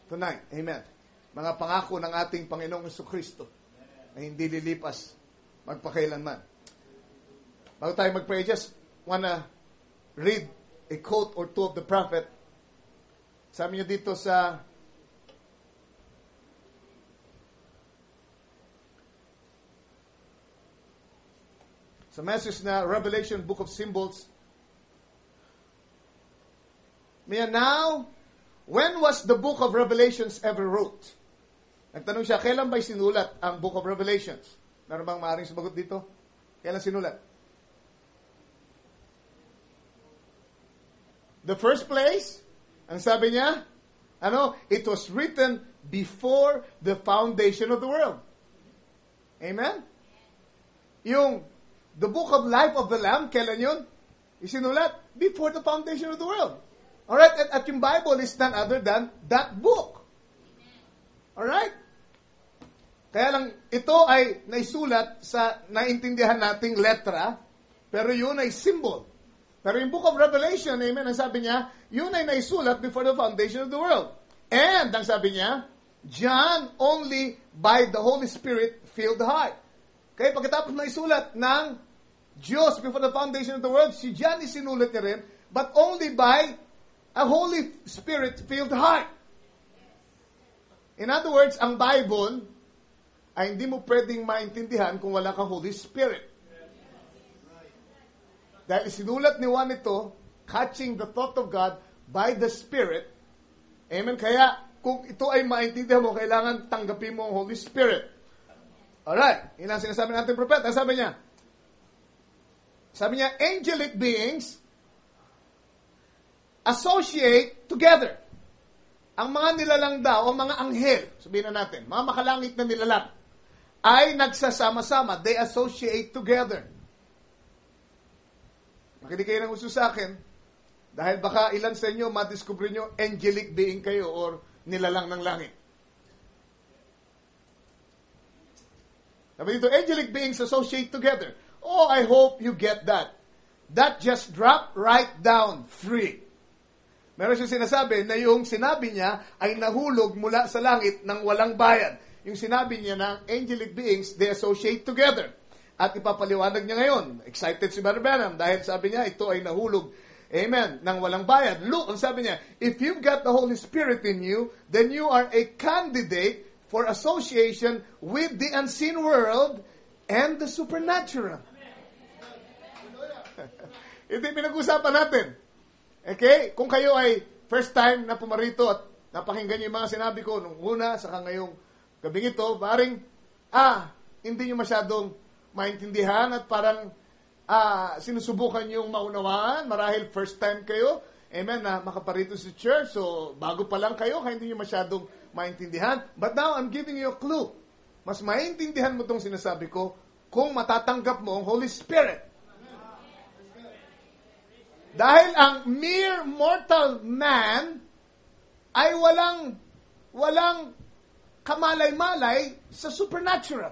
tonight. Amen. Mga pangako ng ating Panginoong Jesucristo na hindi lilipas magpakailanman. Bago tayo mag-pray, just wanna read a quote or two of the prophet. Sabi niyo dito sa message na Revelation, Book of Symbols. Now, when was the Book of Revelations ever wrote? Nagtanong siya, kailan ba'y sinulat ang Book of Revelations? Meron bang maaaring sumagot dito? Kailan sinulat? The first place, ang sabi niya, it was written before the foundation of the world. Amen? The book of life of the Lamb, kailan yun? Isinulat before the foundation of the world. Alright? At yung Bible is none other than that book. Alright? Kaya lang, ito ay naisulat sa naintindihan nating letra, pero yun ay symbol. Pero yung book of Revelation, amen, ang sabi niya, yun ay naisulat before the foundation of the world. And, ang sabi niya, John only by the Holy Spirit filled the heart. Kaya pagkatapos naisulat ng Diyos before the foundation of the world, si John isinulat niya rin, but only by a Holy Spirit-filled heart. In other words, ang Bible ay hindi mo pwedeng maintindihan kung wala kang Holy Spirit. Dahil isinulat ni Juan ito, catching the thought of God by the Spirit. Amen? Kaya, kung ito ay maintindihan mo, kailangan tanggapin mo ang Holy Spirit. Alright, yun ang sinasabi ng ating propeta. Sabi niya, angelic beings associate together. Ang mga nilalang daw, o mga anghel, sabihin na natin, mga makalangit na nilalang, ay nagsasama-sama. They associate together. Makinig kayo ng uso sa akin, dahil baka ilan sa inyo, madiscover nyo, angelic being kayo or nilalang ng langit. Sabi dito, angelic beings associate together. Oh, I hope you get that. That just dropped right down free. Meron siyang sinasabi na yung sinabi niya ay nahulog mula sa langit ng walang bayad. Yung sinabi niya na angelic beings, they associate together. At ipapaliwanag niya ngayon. Excited si Brother Branham dahil sabi niya ito ay nahulog, amen, ng walang bayad. Look, ang sabi niya, if you've got the Holy Spirit in you, then you are a candidate for association with the unseen world and the supernatural. Ito yung pinag-usapan natin. Okay? Kung kayo ay first time na pumarito at napakinggan niyo yung mga sinabi ko nung una, saka ngayong gabing ito, paring, hindi nyo masyadong maintindihan at parang sinusubukan yung maunawaan. Marahil first time kayo, amen, na makaparito sa church. So, bago pa lang kayo, kaya hindi nyo masyadong maintindihan. But now, I'm giving you a clue. Mas maintindihan mo itong sinasabi ko kung matatanggap mo ang Holy Spirit. Dahil ang mere mortal man ay walang kamalay-malay sa supernatural.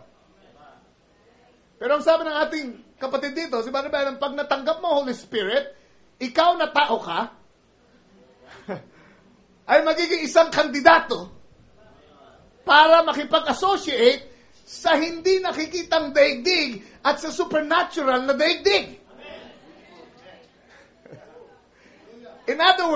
Pero ang sabi ng ating kapatid dito, si Barnabas, pag natanggap mo Holy Spirit, ikaw na tao ka, ay magiging isang kandidato para makipag-associate sa hindi nakikitang daigdig at sa supernatural na daigdig. In other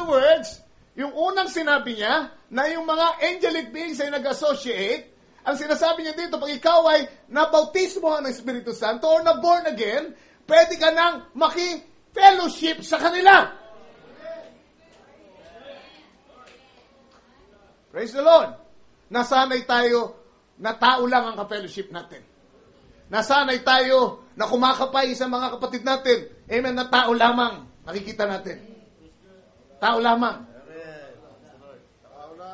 words, yung unang sinabi niya na yung mga angelic beings ay nag-associate, ang sinasabi niya dito, pag ikaw ay nabautismohan ng Espiritu Santo or na-born again, pwede ka nang maki-fellowship sa kanila. Praise the Lord. Nasanay tayo na tao lang ang ka-fellowship natin. Nasanay tayo na kumakapay sa mga kapatid natin. Amen, na tao lamang nakikita natin. Tao lamang.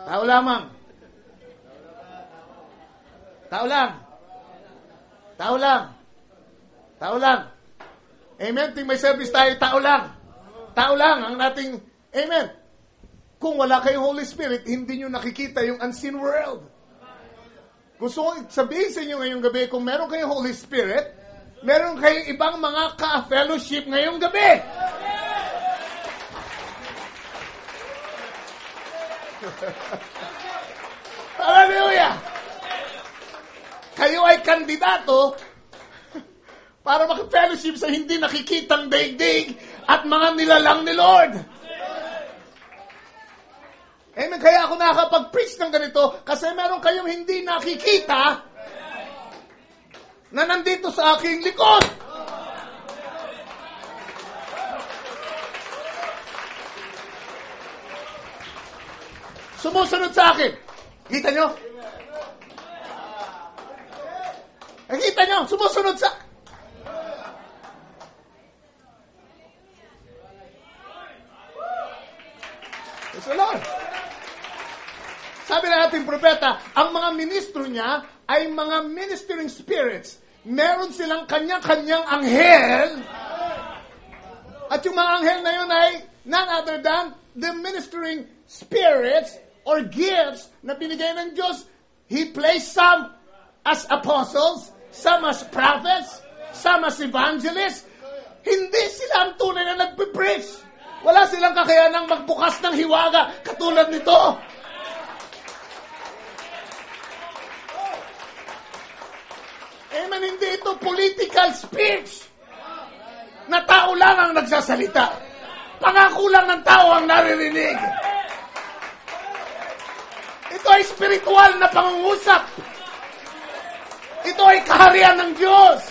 Tao lamang. Tao lang. Tao lang. Tao lang. Amen. Ting may service tayo, tao lang. Tao lang ang nating, amen. Kung wala kayong Holy Spirit, hindi nyo nakikita yung unseen world. Gusto ko sabihin sa inyo ngayong gabi, kung meron kayong Holy Spirit, meron kayong ibang mga ka-fellowship ngayong gabi. Hallelujah! Kayo ay kandidato para makifellowship sa hindi nakikitang daigdig at mga nilalang ni Lord. Amen. Kaya ako nakakapag-preach ng ganito kasi meron kayong hindi nakikita na nandito sa aking likod. Sumusunod sa akin. Kita nyo? Kita nyo? Sumusunod sa... Praise the Lord. Sabi ng ating propeta, ang mga ministro niya ay mga ministering spirits. Meron silang kanya-kanyang anghel. At yung mga anghel na yun ay none other than the ministering spirits or gifts na binigay ng Diyos. He placed some as apostles, some as prophets, some as evangelists. Hindi sila ang tunay na nagpipreach. Wala silang kakayanang magbukas ng hiwaga katulad nito. Amen, hindi ito political speech na tao lang ang nagsasalita. Pangako lang ng tao ang naririnig. Ito ay spiritual na pangungusap. Ito ay kaharian ng Diyos.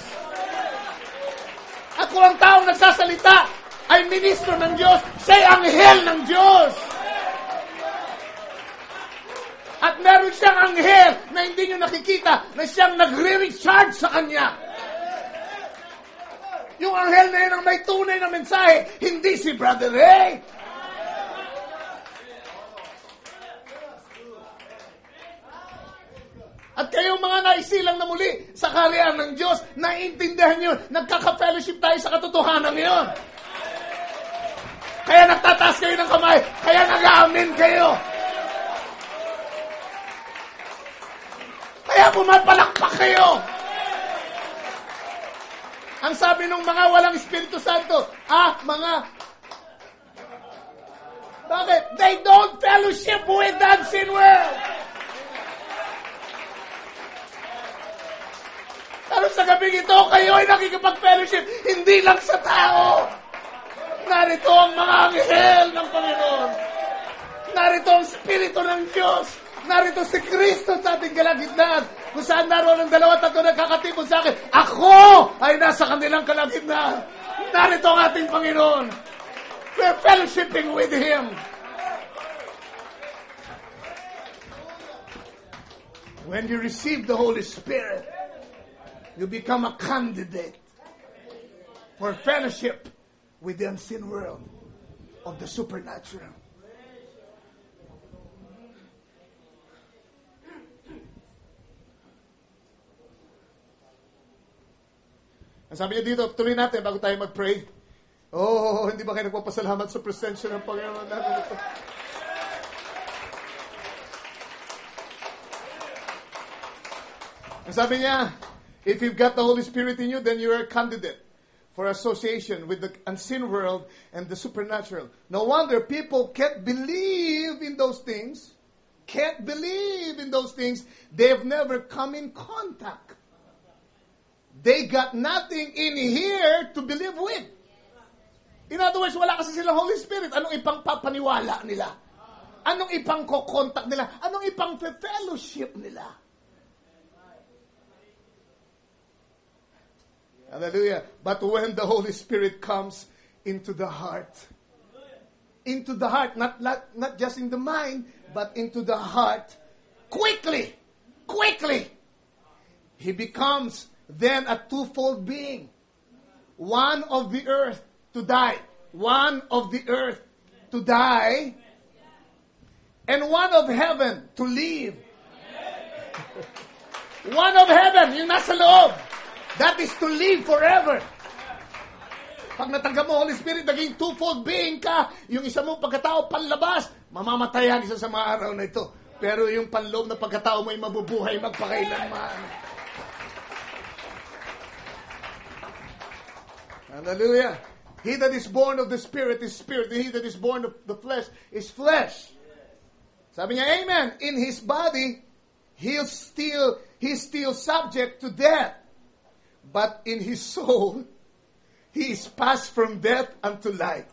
At kung ang taong nagsasalita ay ministro ng Diyos, siya'y anghel ng Diyos. At meron siyang anghel na hindi nyo nakikita na siyang nagre-recharge sa kanya. Yung anghel na yun ang may tunay na mensahe, hindi si Brother Ray. At kayong mga naisilang na muli sa kaharian ng Diyos, naiintindihan nyo, nagkaka-fellowship tayo sa katotohanan ngayon. Kaya nagtataas kayo ng kamay, kaya nag-aamin kayo. Kaya pumapalakpak kayo. Ang sabi ng mga walang Espiritu Santo, bakit? They don't fellowship with the unseen world. Pero sa gabing ito, kayo ay nakikipag-fellowship, hindi lang sa tao. Narito ang mga anghel ng Panginoon. Narito ang Espiritu ng Diyos. Narito si Kristo sa ating kalagitnaan. Kung saan naroon ang 2-3 nagkakatipon sa akin, ako ay nasa kanilang kalagitnaan. Narito ang ating Panginoon. We're fellowshipping with Him. When you receive the Holy Spirit, you become a candidate for fellowship with the unseen world of the supernatural. Ang sabi niya dito, tuloy natin bago tayo mag-pray. Oh, hindi ba kayo nagpapasalamat sa presensya ng Panginoon natin ito? Ang sabi niya, if you've got the Holy Spirit in you, then you are a candidate for association with the unseen world and the supernatural. No wonder people can't believe in those things. Can't believe in those things. They've never come in contact. They got nothing in here to believe with. In other words, wala kasi silang Holy Spirit. Anong ipang papaniwala nila? Anong ipang kokontak nila? Anong ipang fellowship nila? Hallelujah. But when the Holy Spirit comes into the heart, not just in the mind, but into the heart, quickly, He becomes then a twofold being. One of the earth to die. One of the earth to die. And one of heaven to live. One of heaven, yung nasa loob. That is to live forever. Pag natanggap mo Holy Spirit, naging twofold being ka. Yung isa mo pagkatao panlabas, mamamatayan isa sa mga araw na ito. Pero yung panloob na pagkatao mo ay mabubuhay magpakailanman. Hallelujah. He that is born of the Spirit is Spirit. And he that is born of the flesh is flesh. Sabi niya, amen. In his body, he's still subject to death. But in his soul, he is passed from death unto life.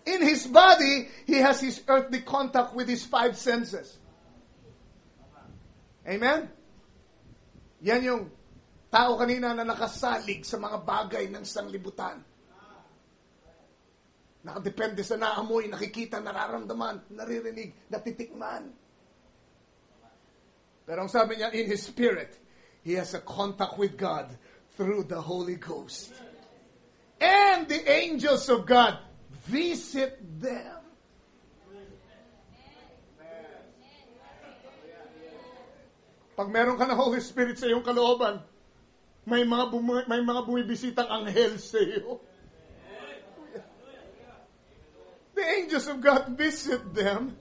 In his body, he has his earthly contact with his five senses. Amen? Yan yung tao kanina na nakasalig sa mga bagay ng sanglibutan. Nakadepende sa naamoy, nakikita, nararamdaman, naririnig, natitikman. Pero ang sabi niya, in his spirit, he has a contact with God through the Holy Ghost. And the angels of God visit them. Pag meron ka ng Holy Spirit sa iyong kalooban, may mga bumibisitang anghel sa iyo. The angels of God visit them.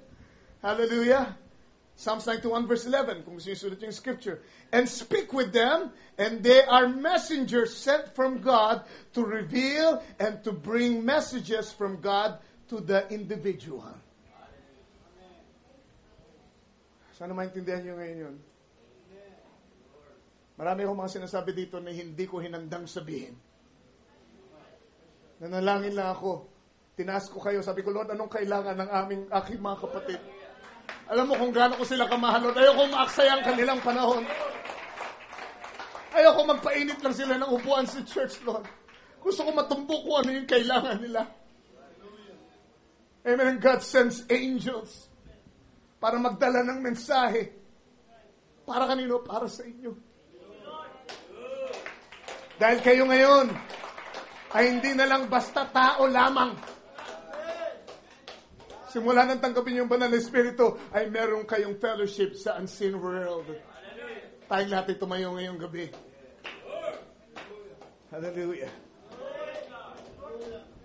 Hallelujah. Psalms 91 verse 11, kung gusto nyo sulat yung scripture. And speak with them, and they are messengers sent from God to reveal and to bring messages from God to the individual. Sana maintindihan nyo ngayon yun. Marami akong mga sinasabi dito na hindi ko hinandang sabihin. Nanalangin lang ako. Tinaas ko kayo. Sabi ko, Lord, anong kailangan ng aking mga kapatid? Alam mo kung gaano ko sila kamahal, Lord. Ayoko maaksaya ang kanilang panahon. Ayoko magpainit lang sila ng upuan sa church, Lord. Gusto ko matumbok kung ano yung kailangan nila. Amen. And God sends angels para magdala ng mensahe. Para kanino? Para sa inyo. Dahil kayo ngayon ay hindi na lang basta tao lamang. Simula nang tanggapin yung banal na Espiritu, ay meron kayong fellowship sa unseen world. Tayong lahat ay tumayo ngayong gabi. Hallelujah.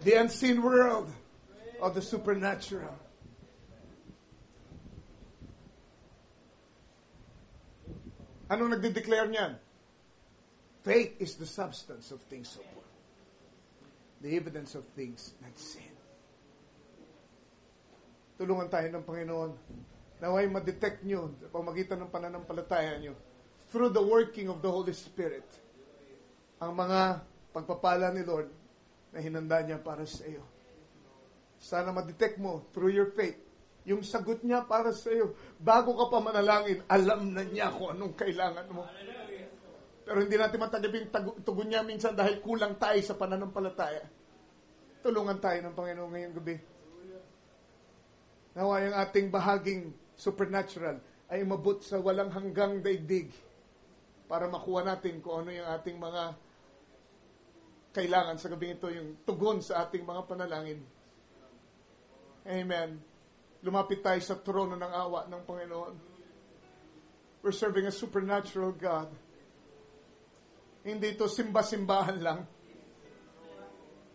The unseen world of the supernatural. Anong nagde-declare niyan? Faith is the substance of things hoped for, the evidence of things not seen. Tulungan tayo ng Panginoon naway ma-detect nyo sa pamagitan ng pananampalataya nyo through the working of the Holy Spirit ang mga pagpapala ni Lord na hinanda niya para sa iyo. Sana ma-detect mo through your faith yung sagot niya para sa iyo. Bago ka pa manalangin, alam na niya kung anong kailangan mo. Pero hindi natin matagapin tugon niya minsan dahil kulang tayo sa pananampalataya. Tulungan tayo ng Panginoon ngayong gabi. Nawa yung ating bahaging supernatural ay umabot sa walang hanggang daigdig para makuha natin kung ano yung ating mga kailangan sa gabing ito, yung tugon sa ating mga panalangin. Amen. Lumapit tayo sa trono ng awa ng Panginoon. We're serving a supernatural God. Hindi ito simba-simbahan lang.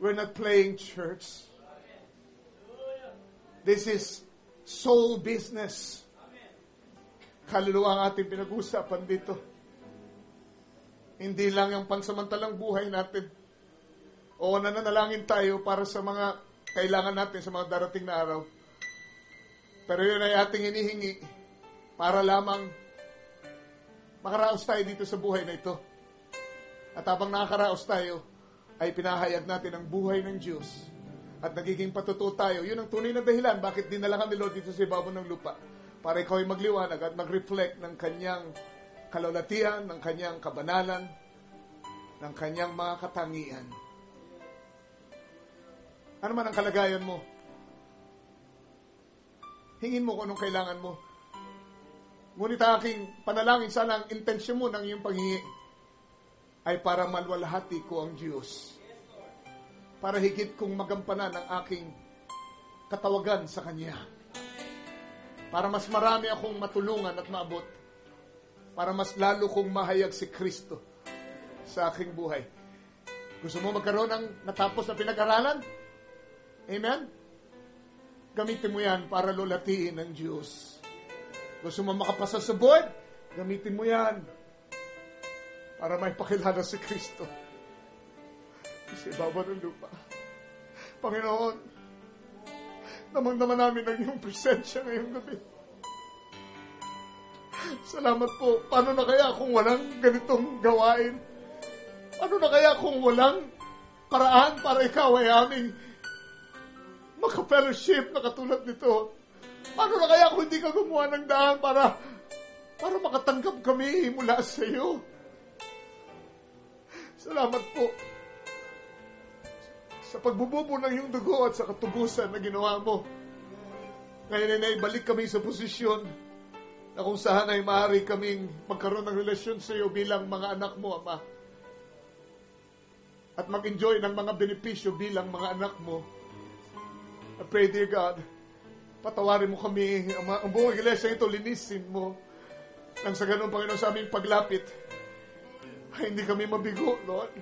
We're not playing church. This is soul business. Kaluluwa ang ating pinag-uusapan dito. Hindi lang yung pansamantalang buhay natin. O nananalangin tayo para sa mga kailangan natin sa mga darating na araw. Pero yun ay ating hinihingi para lamang makaraos tayo dito sa buhay na ito. At habang nakakaraos tayo, ay pinahayag natin ang buhay ng Diyos. At nagiging patutuo tayo. Yun ang tunay na dahilan bakit dinala ka ni Lord dito sa ibabaw ng lupa. Para ikaw ay magliwanag at mag-reflect ng kanyang kalulatian, ng kanyang kabanalan, ng kanyang mga katangian. Ano man ang kalagayan mo, hingin mo kung anong kailangan mo. Ngunit aking panalangin, sana ang intensyon mo ng iyong paghingi ay para malwalhati ko ang Diyos. Para higit kong magampanan ang aking katawagan sa Kanya. Para mas marami akong matulungan at maabot. Para mas lalo kong mahayag si Kristo sa aking buhay. Gusto mo magkaroon ng natapos na pinag-aralan? Amen? Gamitin mo yan para lulatiin ng Diyos. Gusto mo makapasa sa board? Gamitin mo yan para may pakilala si Kristo sa ibabaw ng lupa. Panginoon, damang-dama namin ang iyong presensya ngayong gabi. Salamat po. Paano na kaya kung walang ganitong gawain? Paano na kaya kung walang paraan para ikaw ay aming maka-fellowship na katulad nito? Paano na kaya kung hindi ka gumawa ng daan para makatanggap kami mula sa iyo? Salamat po sa pagbububo ng iyong dugo at sa katubusan na ginawa mo. Ngayon ay balik kami sa posisyon na kung saan ay maaari kaming magkaroon ng relasyon sa iyo bilang mga anak mo, Ama. At mag-enjoy ng mga benepisyo bilang mga anak mo. I pray, dear God, patawarin mo kami, ang buong iglesia ito, linisin mo. Nang sa ganun, Panginoon, sa aming paglapit, ay hindi kami mabigo, Lord.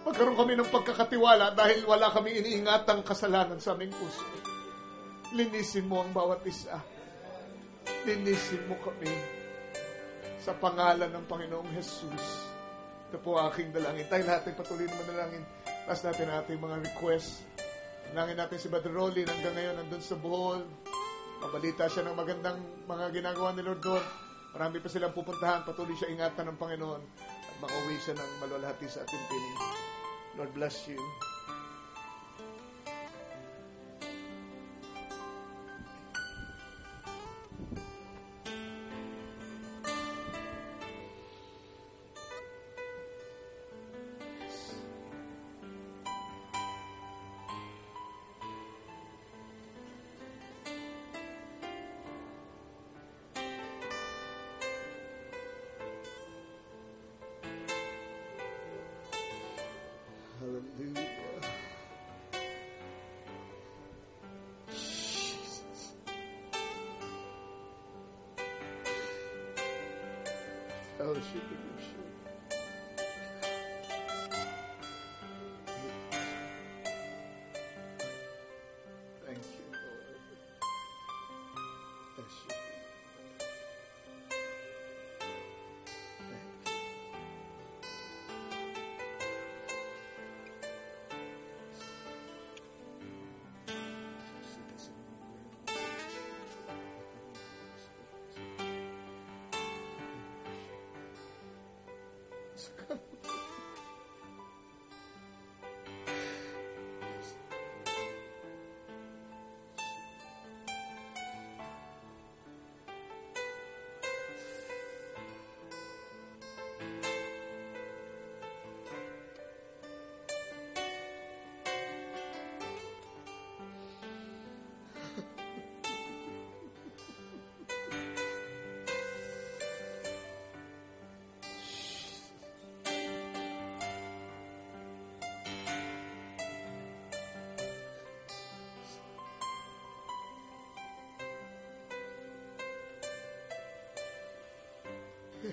Magkaroon kami ng pagkakatiwala dahil wala kami iniingatang kasalanan sa aming puso. Linisin mo ang bawat isa. Linisin mo kami sa pangalan ng Panginoong Jesus. Ito po aking dalangin. Tayo lahat ay patuloy na manalangin. Taas natin ating mga request. Nangin natin si Brother Rolly hanggang ngayon nandun sa Bohol. Mabalita siya ng magandang mga ginagawa ni Lord doon. Marami pa silang pupuntahan. Patuloy siya ingatan ng Panginoon at makauwi siya ng malwalhati sa ating piling. Lord bless you. Hallelujah. Jesus. Fellowship with you, sure. Thank you, Lord. Bless you.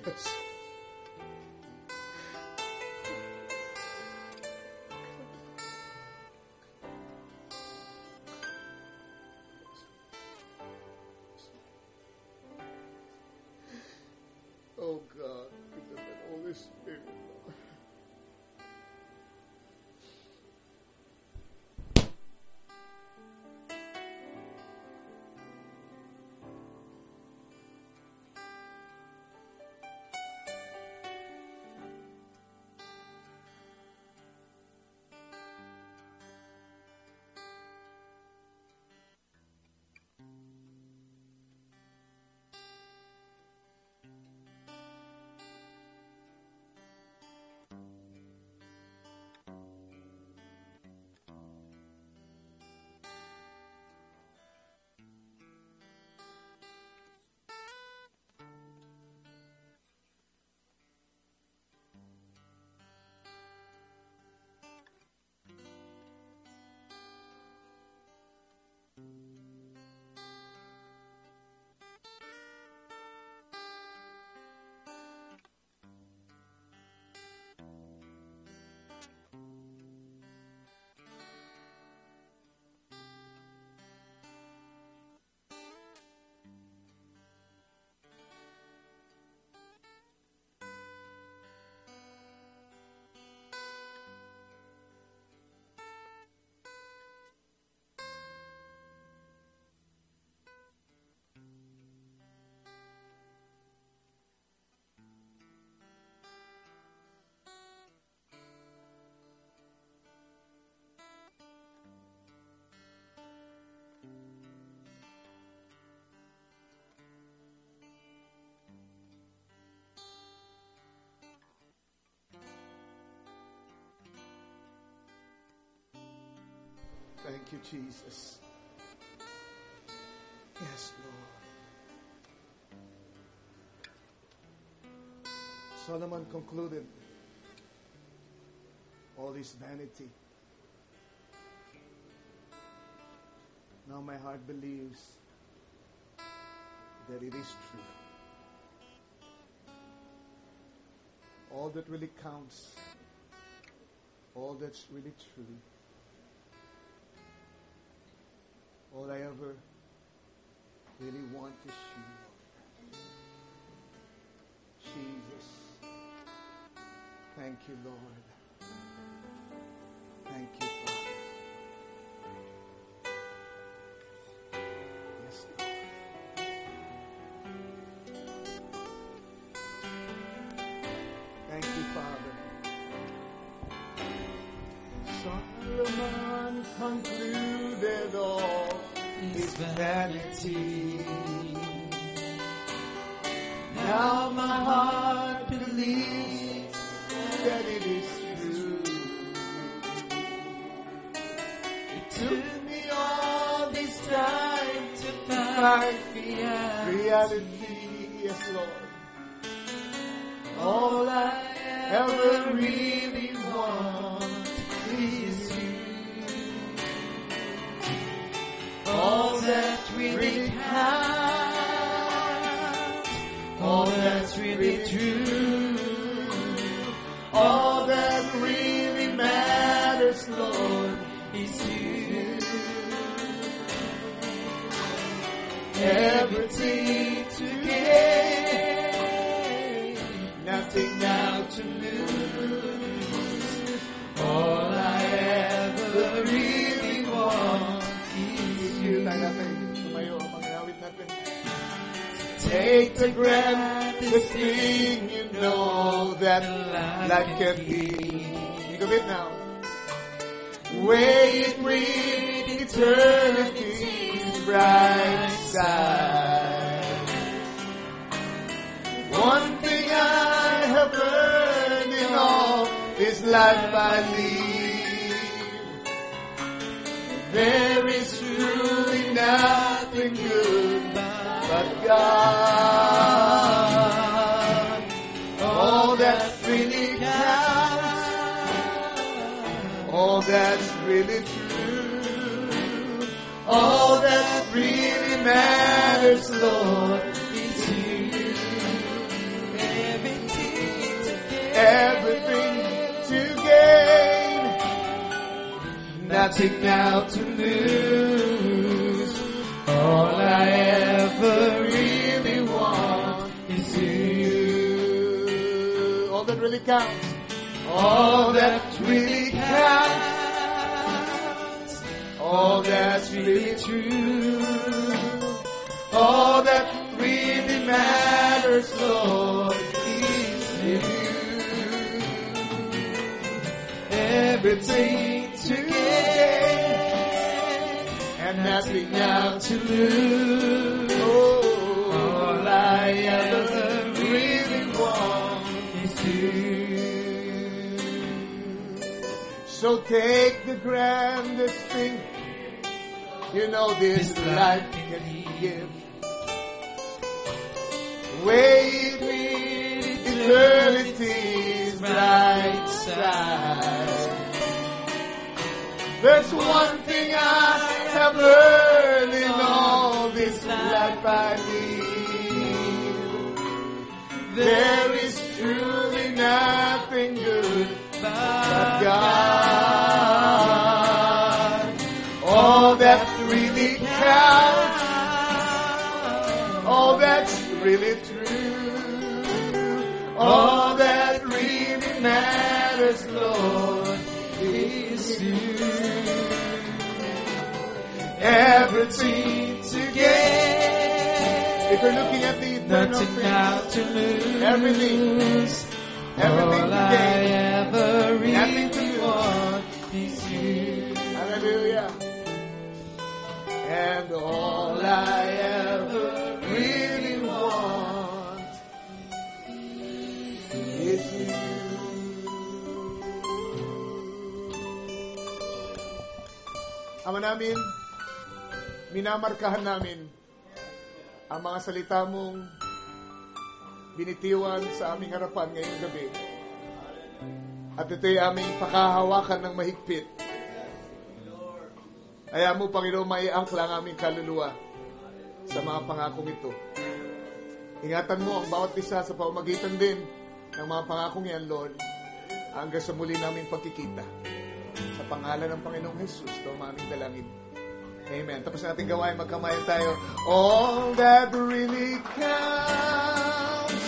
Yes. Oh God, give them the Holy Spirit. Thank you, Jesus. Yes, Lord. Solomon concluded, all is vanity. Now my heart believes that it is true. All that really counts, all that's really true, all I ever really want is you. Jesus. Thank you, Lord. Thank you, Father. Yes, Lord. Thank you, Father. Solomon concluded all is vanity. Now my heart believes that it is true. It took me all this time to find reality. Yes, Lord. All I ever really want is you. All that really counts, all that's really true, all that really matters, Lord, is you. Everything to gain, nothing now to lose. All I ever really want is you. Take the grandest thing you know that life can be. Think of it now. Weigh it with eternity's bright side. One thing I have learned in all this life I lead, there is truly nothing good but God. All that really counts, all that's really true, all that really matters, Lord, is you. nothing now to lose. All I ever really want is you. All that really counts. All that really counts. All that's really true. All that really matters, Lord, is you. Everything to gain and nothing now to lose. All I ever really want is you. So take the grandest thing, you know this life can give. Wait with eternity's bright side. There's one thing I have learned in all this life I live. There is truly nothing good but God. All that really counts, all that's really true, all that really matters, Lord, is you. Everything to gain, if you're looking at the eternal nothing things, now to lose. everything All to I gain, ever nothing really to lose. want is you. Hallelujah. And all I ever really want is you. Ama namin, minamarkahan namin ang mga salita mong binitiwan sa aming harapan ngayong gabi. At ito'y aming pakahawakan ng mahigpit. Kaya mo, Panginoon, maiangkla ang aming kaluluwa sa mga pangakong ito. Ingatan mo ang bawat isa sa pamamagitan din ng mga pangakong yan, Lord, hanggang sa muli naming pagkikita. Sa pangalan ng Panginoong Jesus, ito ang aming dalangin. Amen. Tapos natin gawain, magkamayan tayo. All that really counts,